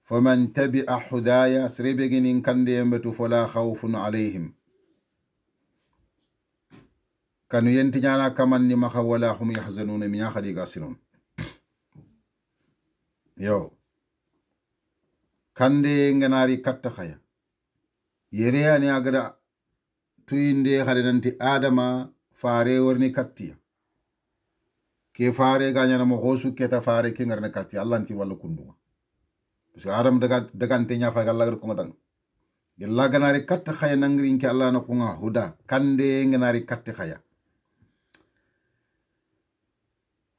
فمن تبع هدايا سريبجين كندي يمبتو فلا خوف عليهم كانوا ينتجانا كمان نمخا ولا هم يحزنون من ياخدي غاسلون يو كاندي نغناري كتا خيا يرياني اغدا تويندي خالنانتي آدما فاري ورني كتيا كي فاري غانيانا مخوسو كيتا فاري كي نغرنا كتيا الله انتي والو كندوما بس آدم دغانتي نيافا غالا غر كونغ دان يلا غناري كتا خيا نانغرين كي الله نكونغا هدا كاندي نغناري كتا خيا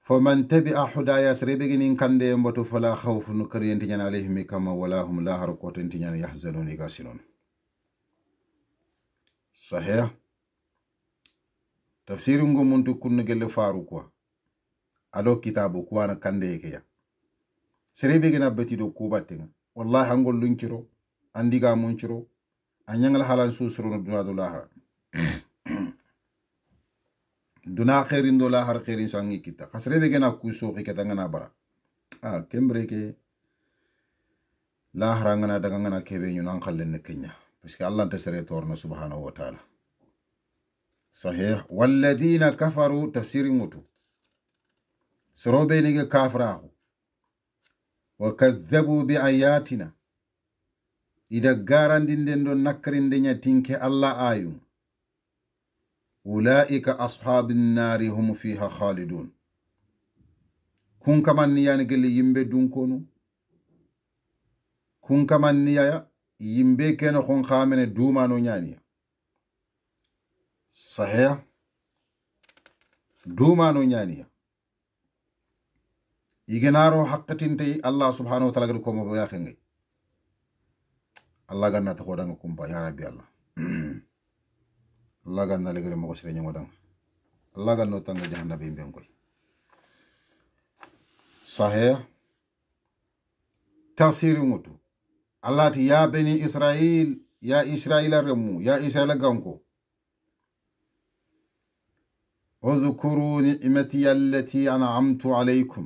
فمن تبع هدايا سريبين كاندي مبتو فلا خوف نكرين تنين عليهم كما ولا هم لا حركوت تنين يحزنون يغاسلون صحيح تفسير منتو كن جل فارو كوا ادو كتابو كوانا كاندي كيا سريبين بتي دو كوباتين والله هنقول لنشرو انديغا منشرو انيانغل حالان سوسرو ندنا دو لاهرا duna khairin do la har khairin sangi kita khasrebe gena kuso kita ngana bara kembre ke la harangana daga ngana kebe ñu nan xalen ne kenya parce que allah ta sere torna subhanahu wa ta'ala sahih walladhina kafaru tafsiri mutu sorobe ni ge kafrahu wa kadzabu bi ayatina ida garandin do nakrinde nya tinke allah ayum أولئك أصحاب النار هم فيها خالدون كون كمان نيان قلي يمبي دون كونو كون كمان نيا يمبي كينو خون خامن دومانو نيانيا صحيح دومانو نيانيا يجنارو حقتين تي الله سبحانه وتعالى قد كومو بيا خنجي الله قد نتخودان كومبا يا ربي الله الله قال نالغري مغسرين يمودان الله قال نوتان جهنم بين كوي صحيح تفسير موتو الله يا بني اسرائيل يا اسرائيل رمو يا اسرائيل غانكو اذكروا نعمتي التي انعمت عليكم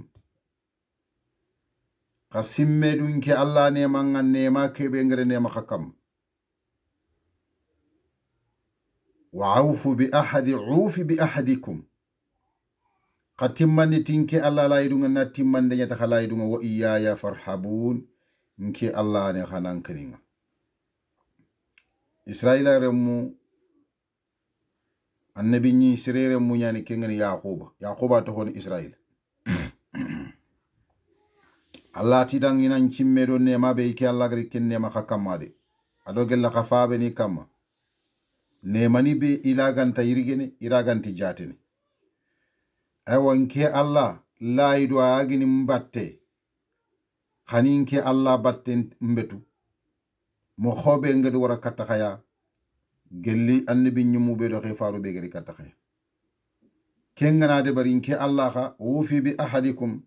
قسمدون كي الله نيمان نيما كبنغر نيما خكم وعوفوا بأحد عوف بأحدكم قد تمني تنكي الله لا يدون أن تمني يتخلا يدون وإيايا فرحبون نكي الله نخانان كرينا إسرائيل رمو النبي ني سرير رمو يعني كنغن يعقوب تخون إسرائيل الله تدان ينان چمدو نيما بيكي الله غري كن نيما خكما دي أدو گل خفابني كما nemani be ilaganta yirigene iraganti jatene awanke allah laidu agini mbatte khaninke allah batte mbetu mo khobe ngade wara katta khaya gelli annabi nyumu be do khifaru be gari katta khaya kengana de barinke allah kha wufi bi ahadikum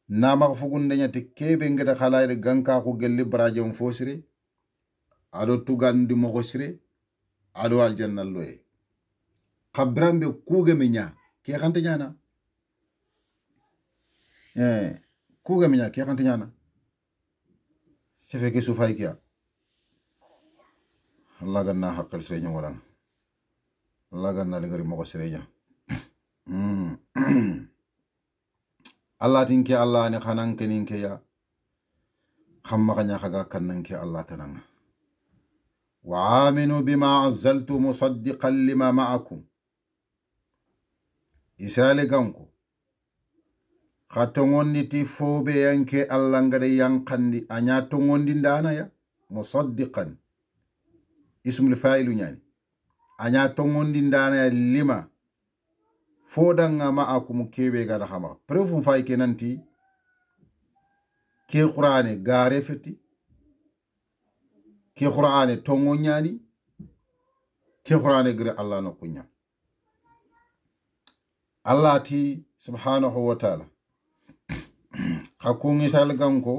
nama fugunde nyate kebe ngada khalaide ganka ko gelli brajam fosire ado tugandi mo gosire ado aljanna loye khabrambe kuge minya ke khante nyana kuge minya ke khante nyana sefe ke sufay kiya allah ganna haqqal sey waran allah ganna le gari moko sey allah tinke allah ne khanan keninke ya khamma kanya khaga kannanke allah tananga وآمنوا بما عزلت مصدقا لما معكم israeli ganko xa tongonditi fobe yanke allah ngada yankandi anya tongondi ndana ya musaddiqan ismul fa'ilu nyani anya tongondi ndana ya lima fodanga ma akumu kebe gada xama preuve fay ke nanti ke qur'ane gare feti ke qur'ane tongo nyani ke qur'ane gire allah no kunya allah ti subhanahu wa ta'ala hakungi salganko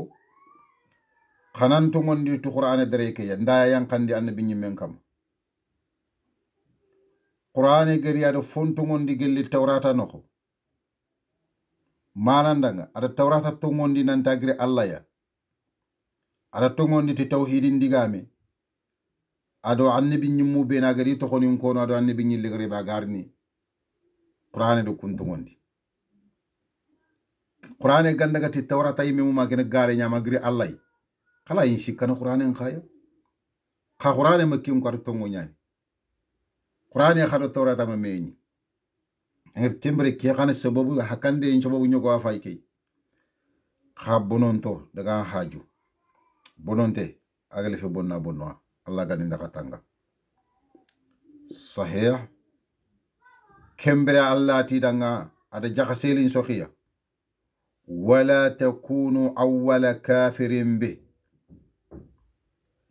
khanan to ngondi to qur'ane dare ke ya ndaya yankandi annabi nyimmen kam qur'ane gari ada fonto ngondi gelli tawrata noko manandanga ada tawrata to ngondi nan tagire allah ya ada to ngondi ti tauhidin digame ado annabi nyimmu be na gari to khonin kono ado annabi nyilli gari ba garni qur'ane do kunto ngondi qur'ane gandaga ti tawrata yime mu magene gare nyama giri allah kala yin shikana qur'ane khaya kha qur'ane makim ko to ngonyani qur'ane khado tawrata ma meñi ngat kembre ke khana sababu hakande in sababu nyogo afay kay kha bononto daga haju bononte agale fe bonna bonno allah gani ndaka tanga sahih kembre allah ti danga ada jakhaselin sokhiya wala takunu awwala kafirin bi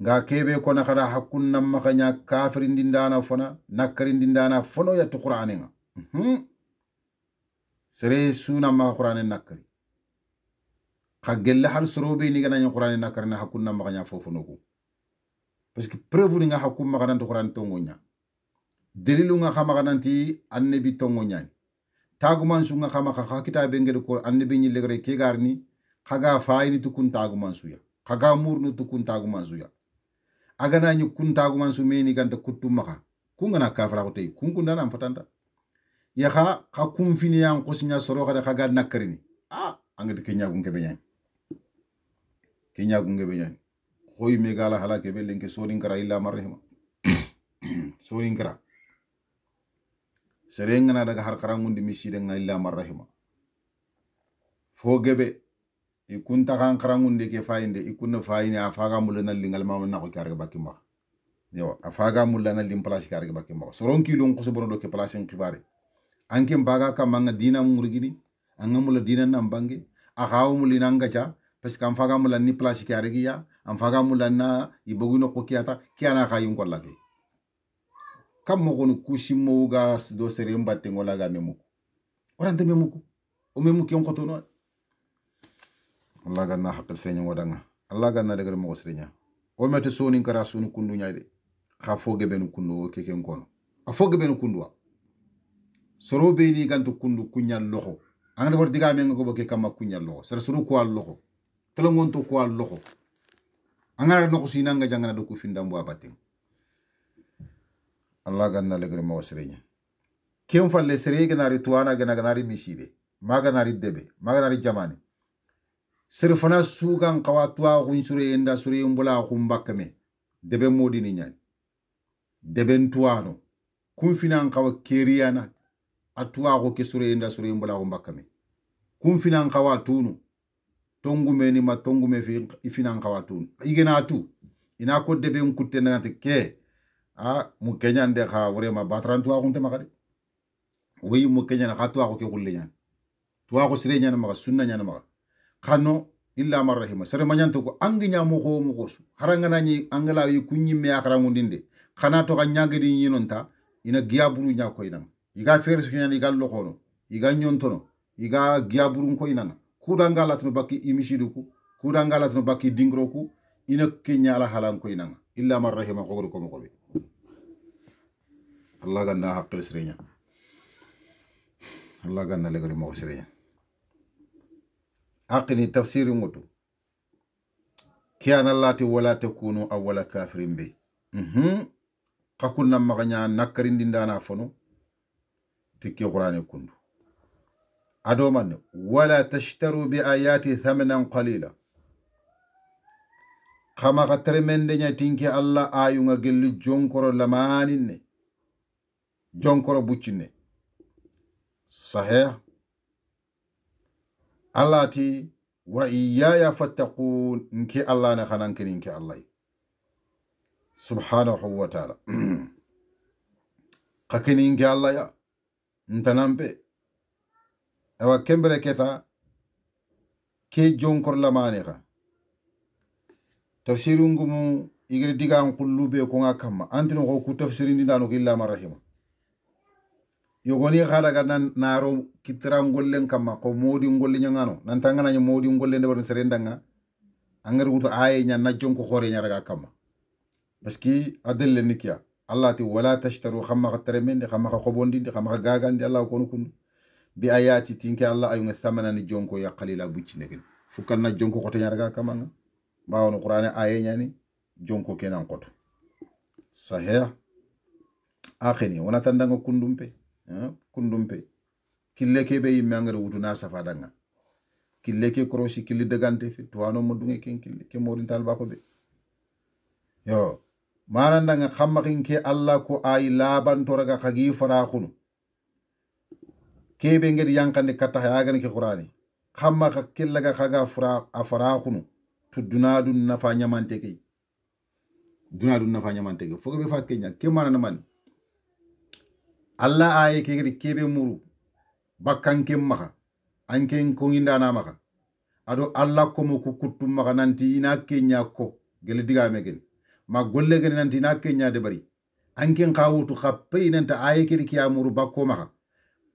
nga kebe kona khada hakunna makanya kafirin dindana fona nakarin dindana fono ya to qur'ane nga sere suna ma qur'ane nakari khagelle har sorobe ni gana qur'ane nakari na hakunna makanya fofono ko parce que preuve ni nga hakum makana to qur'ane tongonya delilu nga khama kananti annabi tongonya taguman su nga khama kha kitabe ngede ko annabi ni legre ke garni khaga fayni tukun taguman su ya khaga murnu tukun taguman su ya agana nyu kun taguman su meni ganta kutum maka kungana kafra ko tay kunkunda nam fatanta ya kha kum fini yang ko sinya soro kada khaga nakrini angati kenya gunge benyan kenya gunge benyan khoy me gala halake be lenke sorin kara illa marhima sorin kara serengana daga har karangundi miside nga illa marrahima fogebe ikunta kan karangundi ke fayinde ikunna fayini afaga mulana lingal mama nako karga bakima yo afaga mulana lim place karga bakima soronki lon ko sobono do ke place en khibare anke mbaga ka manga dina murgini anga mula dina nam bangi akaw mulina ngacha parce que am faga mulana ni place karga ya am faga mulana iboguno ko kiata kiana kayun ko lagi kam mo kono kushimo ga do sere mbatte ngola ga memuko orante memuko o memuko on koto no Allah ga na hakal senya wadanga Allah ga na daga mo srenya o mete soni kara sunu kundu nyaade kha foge benu kundu ke ken kono a foge benu kundu soro be ni ganto kundu kunyal loxo anga war diga men ko boke kam kunyal loxo sar suru ko al loxo telo ngonto ko al loxo anga no ko sinanga jangana do ko findambo abaten Allah ganna legre mo srenya kem falle sere ganari tuana ganari mishibe maganari debe maganari jamani sere fana sugan qawatwa khun sure enda sure mbula khumbakame debe modini nyani debe tuano kun finan qawa keriana atwa ko ke sure enda sure mbula khumbakame kun finan qawa tunu tongume ni matongume fi finan qawa tunu igena tu ina ko debe nkutte nanate ke mu kenyan de kha vraiment batran tuwa kunte makade wi mu kenyan kha tuwa ko ke gulle nyan tuwa ko sire nyan maka sunna nyan maka khano illa marrahima sere manyan to ko anginya mo ko su haranga nani angala yi kunyi me akara ngundinde khana to ga nyagedi yinonta ina giaburu nya ko ina iga fer su nyan iga lokono iga nyontono iga giaburu ko ina kudangala to bakki imishidu kudangala to bakki dingro ku ina kenya ala halan ko ina illa marrahima ko mo be Allah ganna haqqil sirenya Allah ganna legari mo sirenya aqni tafsir ngoto kiana allati wala takunu awwala kafirin bi qakunna maganya nakarindi ndana fono tikki qur'ane kundu adoman wala tashtaru bi ayati thamanan qalila khama qatremende nya tinki Allah ayunga gelli jonkoro lamaninne jonkoro buccine sahih Allah ti wa iyaya fattaqun nke Allah na khanan kini nke Allah subhanahu wa ta'ala kakini nke Allah ya ntanampe awa kembere keta ke jonkor lamane ka tafsirungumu igri digan kullube ko ngakama antino ko ku tafsirin dindano ko illa marahima yogoni khada ga naro kitra ngollen kama ko modi ngolle nyangano nan tangana nya modi ngolle de bar serendanga angar wuto aye nya najjon ko khore nya raga kama baski adelle nikia allah ti wala tashtaru khamma khatremende khamma khobondi khamma gagandi allah ko nukun bi ayati tinke allah ayunga thamana ni jonko ya qalila bucci negen fukal na jonko ko nya raga kama nga bawono qur'ane aye nya ni jonko kenan koto sahih akhini wona tandanga kundumpe kundumpe kille ke be yimme ngara wutuna safadanga kille ke kroshi kille dagante fi tuwano modunge ken kille ke modin talba ko be yo marandanga khammakin ke allah ko ay laban toraga khagi fara khunu ke be ngedi yankande katta yagan ke qur'ani khamma ka killaga khaga fara afara khunu tu dunadun nafa nyamante ke dunadun nafa nyamante ke fogo be fakkenya ke manana man Allah aye kebe muru bakkan kem maka anken ko indana maka ado Allah ko mo kuttum maka nanti ina kenya ko gele diga megen ma golle gene nanti ina kenya de bari anken qawutu khappe nanta aye kiri kiya muru bakko maka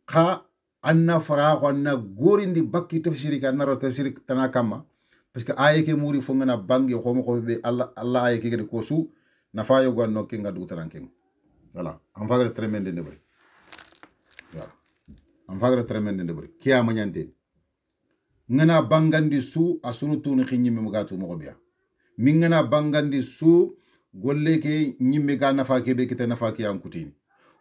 kha anna faraaqo anna gorindi bakki tafsiri ka naro tafsiri tanakama parce que aye ke muri fo ngana bangi ko mo ko be Allah aye ke ko su na fayo gonno ke ngadu taranken voilà am fagre tremende de bari voilà am fagra tremende de bari kiya manyante ngana bangandi su asunu tunu khinyimi mugatu mo biya min ngana bangandi su golle ke nyimme ga nafa ke be kite nafa ke yankutini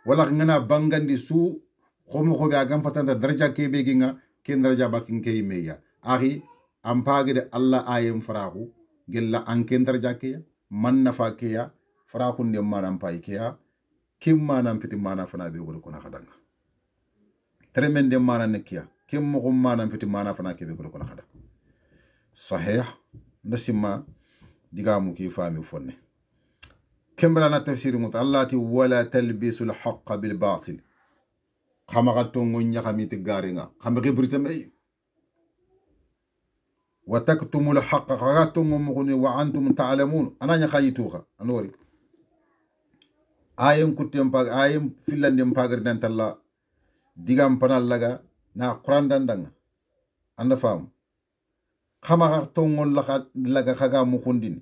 wala ngana bangandi su khomo ko be agam fatanda daraja ke be ginga ken daraja bakin ke yimeya akhi am pagede allah ayem farahu gella anken daraja ke man nafa ke ya farahu ndem manam pay ke ya kim manam piti mana fana be gol ko na khadanga tremende mana nekia kim mo mana piti mana fana ke be gol ko na khada sahih nasima digamu ki fami fonne kembra na tafsir mut allah ti wala talbisul haqq bil batil khama gato ngonya khamiti garinga khama gibri may wa taktumul haqq gato ngomuguni wa antum ta'lamun ananya khayituha anori ayem kutem pag ayem filandem pagar dan talla digam panal laga na quran dandanga anda fam khama ga tongol laga khaga mu khundin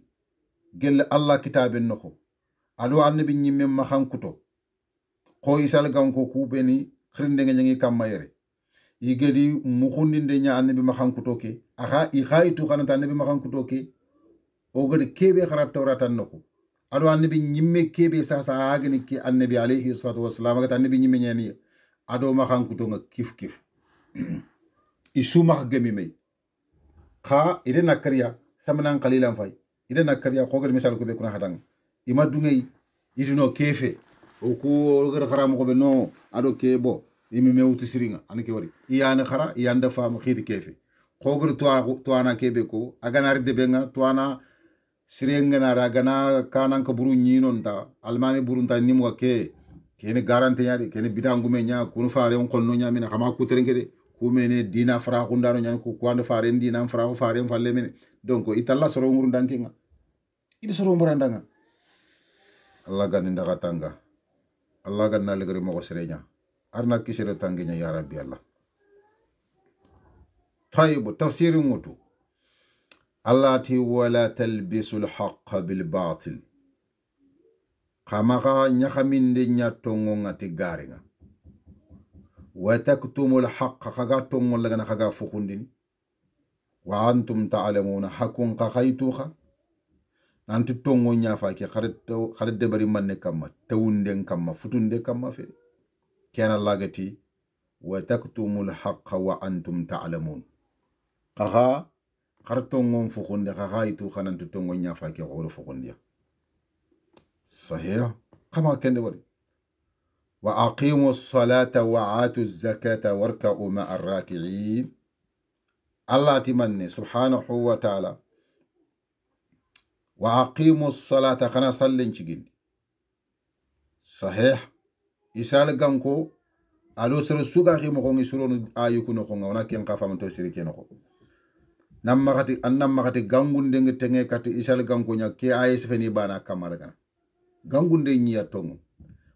gel allah kitaben noko ado annabi nyimme ma khankuto ko isal ganko ku beni khirinde nga ngi kamayere igedi mu khundin de nya annabi ma khankuto ke aha I khaitu khanata annabi ma khankuto ke o gadi kebe kharat tawratan noko ado annabi nyimme kebe sasa agni ki annabi alayhi salatu wassalam ga annabi nyimme nyani ado ma khankuto nga kif kif isu ma gemi may kha ide nakariya samanan qalilan fay ide nakariya ko gadi misal ko be kuna hadang ima dungay iduno kefe o ko gar kharam ko be no ado kebo imi mewti siringa anake wari iyana khara iyanda fam khiti kefe ko gar to ana kebe ko aganar de benga to ana sirenga na ragana kanan ka buru nyinon ta almami burunta nimwa ke kene garante nyaade kene bidangu me nya kunu faare on konno nya mina xama ku terengede ku mene dina fra ko ndaro nya ko kwande faare dina fra ko faare falle mene donc italla soro nguru dankinga idi soro mburandanga allah ganni ndaga tanga allah ganna legari mo ko serenya arna kisere tangenya ya rabbi allah tayyibu tafsiru ngutu allah ti wala talbisul haqq bil batil khamaga nyakaminde nyatongo ngati garinga wa taktumul haqq khaga tongo lagana khaga fukhundini wa antum ta'lamuna hakun qakhaytuha nanti tongo nyafa ke kharet bari manne kamma tawunden kamma futunde kamma fe kana lagati wa taktumul haqq wa antum ta'lamun khaga khartongo fukhunde khakhaytu khananti tongo nyafa ke khoro fukhundiya صحيح كما كان وري وأقيموا الصلاة وآتوا الزكاة واركعوا مع الراكعين الله تمني سبحانه وتعالى وأقيموا الصلاة خنا صلين تشجين صحيح إسال غانكو ألو سر سوغا خي مخونغي سرون آيوكو نخونغا ونكين قافا من توسيري كي نخو نما خاتي غانغون دنگ تنگي كاتي إسال غانكو نيا كي آيس فني بانا كامالا غانا غانغون دنگ نيا تونغو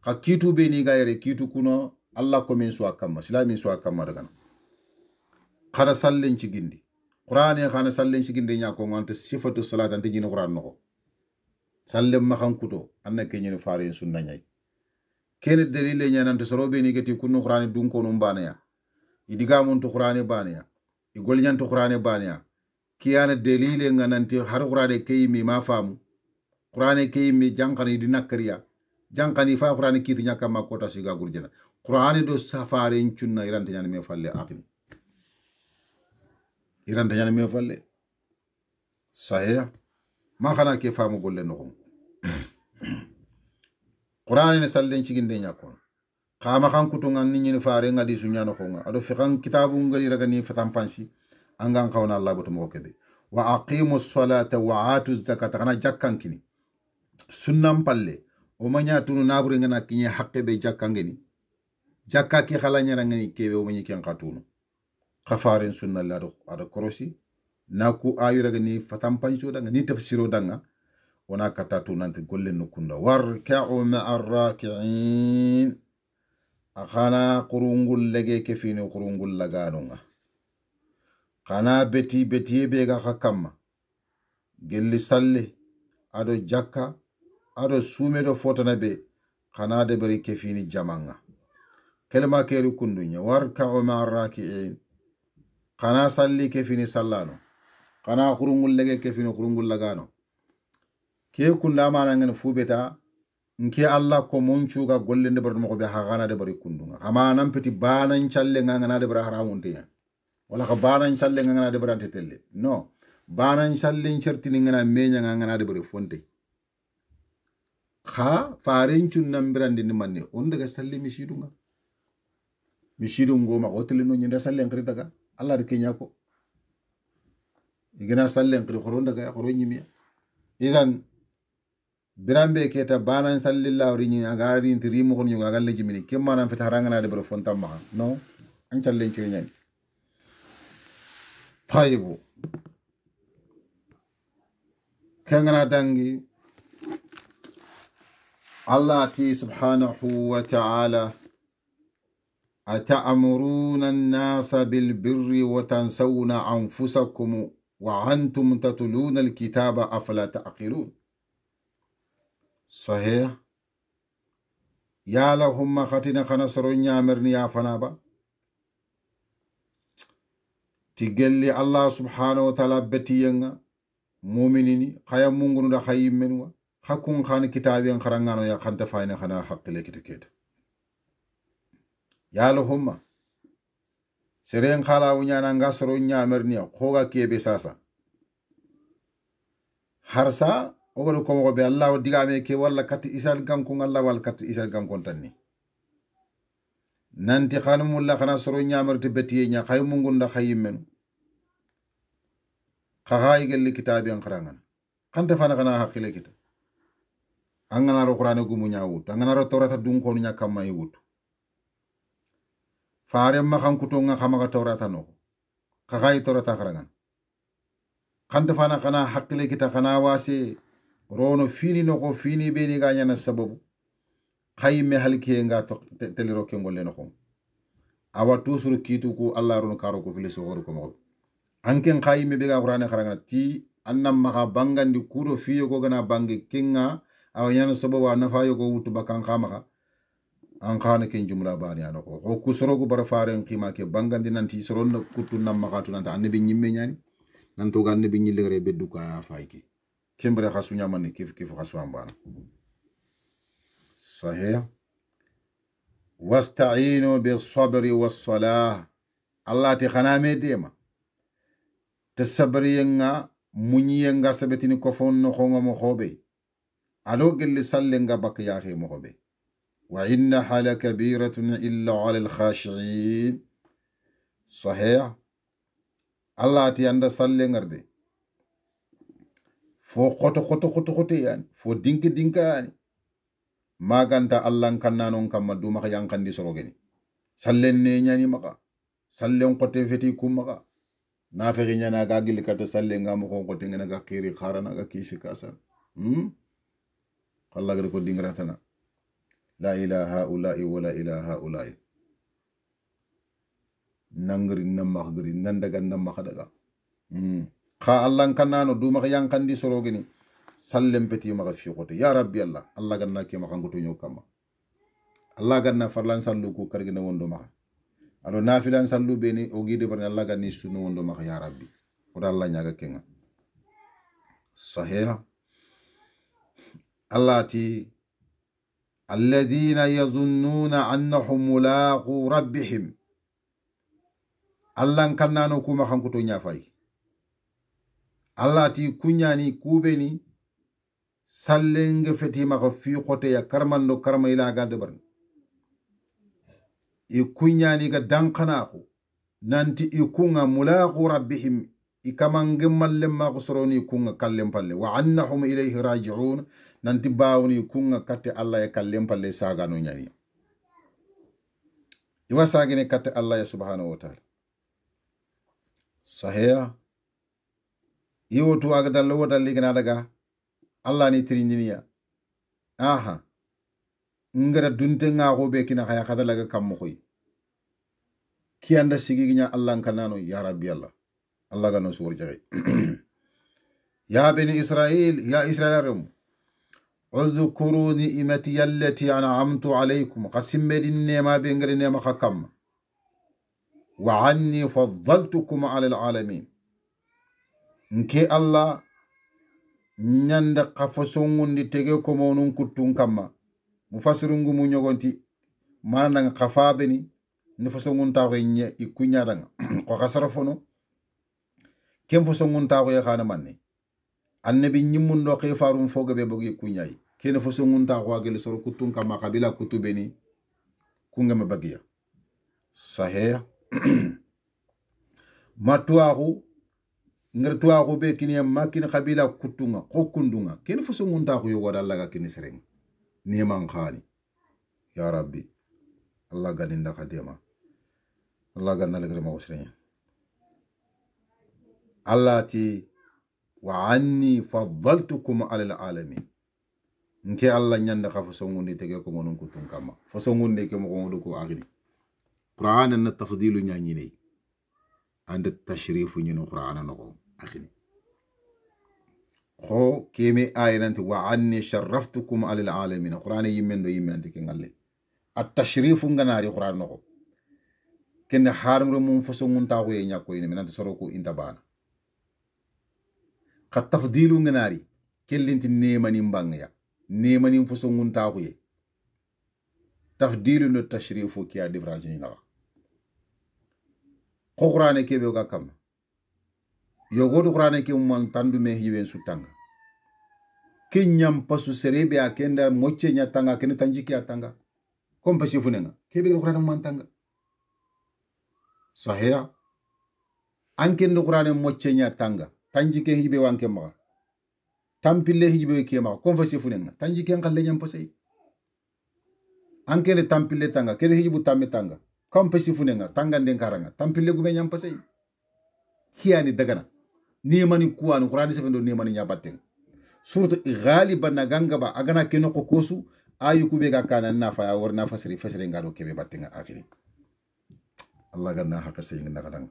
خا كيتو بيني غايري كيتو كونو الله كومين سوا كاما سلامين سوا كامالا غانا خانا صلين تشجين دي قرآن خانا صلين تشجين دي نيا كونغو أنت صفة الصلاة أنت جين قرآن نخو سلم مخان كوتو أنا كيني فارين سنة نياي كين الدليل نيا نانت سروبي نيجي كونو قرآن دون كونو مبانيا idiga mun to qur'ani baniya igol nyan to qur'ani baniya kiyana dalile ngananti har qur'ani kayimi ma famu qur'ani kayimi jankani dinakriya jankani fa qur'ani kitu nyaka makota siga gurjena qur'ani do safare ncunna irante nyan me falle aqim irante nyan me falle sahih ma khana ke famu golle no qur'ani ne sallen ciginde nyakon kama kan kutungan ni ni faare ngadi sunya no khonga ado fi kan kitabu ngali raga ni fatam pansi angan kawna Allah boto mo kebe wa aqimus salata wa atuz zakata kana jakkan kini sunnam palle o manya tunu nabure ngana kinye hakke be jakkan ngeni jakka ki khala nyara ngani kebe o manyi ken katunu khafaren sunna la do ado korosi naku ayu raga ni fatam pansi danga ni tafsiro danga wana katatu nanti golle no kunda warka'u ma'ar raki'in akhana qurungul lege kefini qurungul laganonga khana beti bega khakamma gelli salle ado jakka ado sume do fotana be khana de bari kefini jamanga kelma keri kundunya warka'u ma'ar raki'in khana salli kefini sallano khana qurungul lege kefini qurungul lagano ke kunda mana ngene fubeta nke Allah ko monchu ga golle de barno ko be hagana de bari kundunga ama nan peti banan challe ngana de bara haramunte ya wala ka banan challe ngana de barante telle no banan challe certini ngana menya ngana de bari fonte kha farin chunnan birande ni manne on daga salle mishidungo ma hotel no nyinda salle ngri daga Allah de kenya ko igina salle ngri khoron daga khoro nyimi idan birambe keta banan sallallahu rini agari intiri mo konyo agalle jimini kemma nan fita haranga de bro fonta ma no an challe ci nyani tayibu kangana dangi Allah ti subhanahu wa ta'ala ata'muruna an-nasa bil birri wa tansawna anfusakum wa antum tatluna al-kitaba afala ta'qilun صحيح يا لهم خاتنا خنا سرونيا مرني يا فنابا تيجلي الله سبحانه وتعالى بتيينغا مؤمنيني خيا مونغونو دا خايم منوا حكون خان كتابين خرانغانو يا خانتا فاينا خنا حق لكيت يا لهم سرين خالا ونيانا nga سرونيا مرني خوغا كيبي ساسا harsa ogolo ko mo be Allah digame ke walla kat isal ganko Allah wal kat isal ganko tanni nanti khanumul la khana soro nyamarti betiye nya khay mungunda khayimmen khahay gel kitabi an kharangan khanta fana khana hakile kita angana ro qur'an gumu nyawut angana ro tawrata dun ko nya kamma yewut faare ma khan kuto nga khama tawrata no khahay tawrata kharangan khanta fana khana hakile kita khana wase rono fini no ko fini be ni ganya na sababu khayme halke nga to teliro ke ngolle no ko awa tusuru kitu ko Allah rono karo ko fili so ko mo anken khayme be ga qur'ane kharanga ti annam maka bangandi kudo fiyo ko gana bangi kinga awa yana sababu na fayo ko wutu bakan khama an khana ken jumla bani an ko ku soro ko bar faaren kima ke bangandi nanti soro no kutu nam maka tu nanta annabi nyimme nyani nan to ganne bi nyilere beddu ka fayki kembere khasunya manni kif khaswambana صحيح واستعينوا بالصبر والصلاة الله تخنامي ديما تسبرينغا منينغا سبتيني كفون نخونغا مخوبي ألو قل سلنغا بك ياخي مخوبي wa innaha lakabiratun illa ala alkhashiin. Sahih. Allah ti anda salle ngarde fo khoto yani fo dinka yani maganta Allah kannanon kamma duma yankandi sorogeni sallen ne nyani maka sallen kote feti kumaka na feri nyana ga gili kata salle ngam ko kote ngena ga kiri kharana ga kisi kasan Allah ga ko dingratana la ilaha illa wala ilaha illa nangri namagri nandaga namadaga kha Allah kannano duma yankandi sorogeni sallem peti maga fi khote ya rabbi Allah ganna ke maka ngoto nyo kama Allah ganna farlan sallu ko kargina wondo maka alo nafilan sallu beni o gide barni Allah ganni sunu wondo maka ya rabbi o Allah nyaga kenga. Sahih. Allah ti alladhina yadhunnuna annahum mulaqu rabbihim. Allah kannano kuma hankuto nyafai. Allah ti kunyani kubeni sallenge feti maka fi khote ya karmando karma ila ga debarni i kunyani ga dankanako nanti i kunga mulaqu rabbihim i kamange mallem ma soroni kunga kallem palle wa annahum ilayhi raji'un nanti bawni kunga katte Allah ya kallem palle saga no nyani iwa sagene katte Allah ya subhanahu wa ta'ala. Sahih. Iwo tu aga dallo wota ligana daga Allah ni tirindiniya aha ngara dunte nga ko be kina khaya khada laga kam moy ki anda siginya Allah kanano ya rabbi Allah ga no suwar jare ya bani israil ya israilarum udhkuru ni'mati allati an'amtu alaykum qasim medin nema be ngare nema khakam wa anni faddaltukum ala alalamin. Nke Allah nyanda kafasongundi tege ko monun kutun kamma mufassirungu mu nyogonti mananga kafabeni ni fasongun tawo nye ikunya danga ko kasarafono kem fasongun tawo ya khana manne annabi nyimundo khifarum foga be bogi kunyai ken fasongun tawo agel soro kutun kamma kabila kutubeni kungama bagiya. Sahih. Matuahu ngar tuwa ko be kini makina kabila kutunga ko kundunga ken fo songunta ko yogo dalla ga kini sereng ni man khani ya rabbi Allah ganinda khadema Allah ganna legre ma usrenya Allah ti wa anni faddaltukum ala alalamin. Nke Allah nyanda ka fo songundi tege ko monon kutun kama fo songunde ke mo ko ko agni Qur'an na tafdilu nyani ne and tashrifu nyino Qur'an no akhini kho keme ayranti wa anni sharraftukum ala alalamin Qur'an yimendo yimanti ke ngalle at tashrifu nganari Qur'an no ken harum mum fasongun ta ko yenya ko ina minanta soro ko intabana kha tafdilu nganari kellinti nemani mbangya nemani fasongun ta ko ye tafdilu no tashrifu kiya difference ni ngawa ko Qur'an kebe ga kam yogodu Qur'an ke man tandu me hiben sutanga kenyam pasu serebe akenda moche nya tanga ken tanjiki atanga kompasi funenga kebe Qur'an man tanga. Sahih. Anke ndo Qur'an moche nya tanga tanjike hibe wanke ma tampille hibe ke ma kompasi funenga tanjike ngalle nyam pasai anke ne tampille tanga kele hibu tamme tanga kompasi funenga tanga den karanga tampille gube nyam pasai kiyani dagana nemani kuwanu Qur'an sefendo nemani nyabaten surtout ghaliban naganga ba agana keno ko kosu ayu kube ga kana nafa ya warna fasri ngado kebe battenga akhiri Allah ganna hakka sey ngi nakadang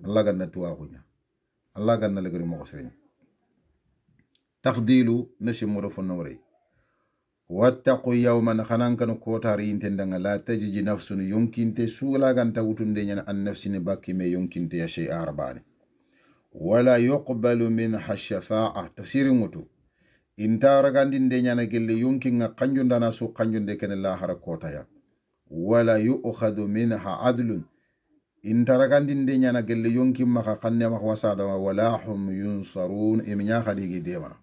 Allah ganna tuwa kunya Allah ganna legri mo ko sey tafdilu nasimu do fonore wattaqu yawman khanan kan ko tari intendanga la tajiji nafsun yunkinte sula ganta wutunde nyana an nafsini bakki me yunkinte ya shay arbani wala yuqbalu minha shafa'a tafsirin mutu intara gandinde nyana gelle yunkinga kanjundana su kanjunde ken la harakota ya wala yu'khadhu minha adlun intara gandinde nyana gelle yunkin maka kanne maka wasada wala hum yunsarun iminya khadigi demana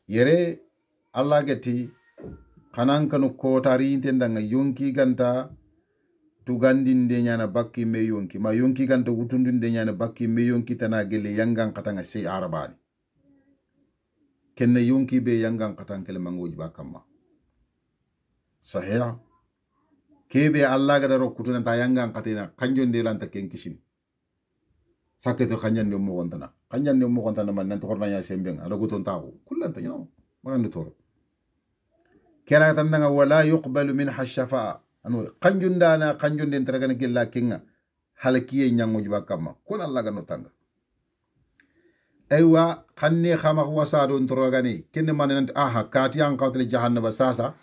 yere Allah gati kanan kanu kotari intendanga yonki ganta tugandinde nyana bakki me yonki ma yonki ganta wutundinde nyana bakki me yonki tana gele yangan katanga sey arabani kenne yonki be yangan katan kele mangoji bakamma sahih kebe Allah ga daro kutuna ta yangan katina kanjonde lanta ken kisin saketo kanjande mo gontana man nan to horna nya sembeng ala guton tawo kullanta nyano magande toro kera tan nga wala yuqbalu minha shafa'a anu kanjundana kanjunde tragana gella kinga halkiye nyango jiba kama kun Allah ga notanga aywa khanne khama wasado ntorogani kenne manen aha kati an kawtele jahannaba sasa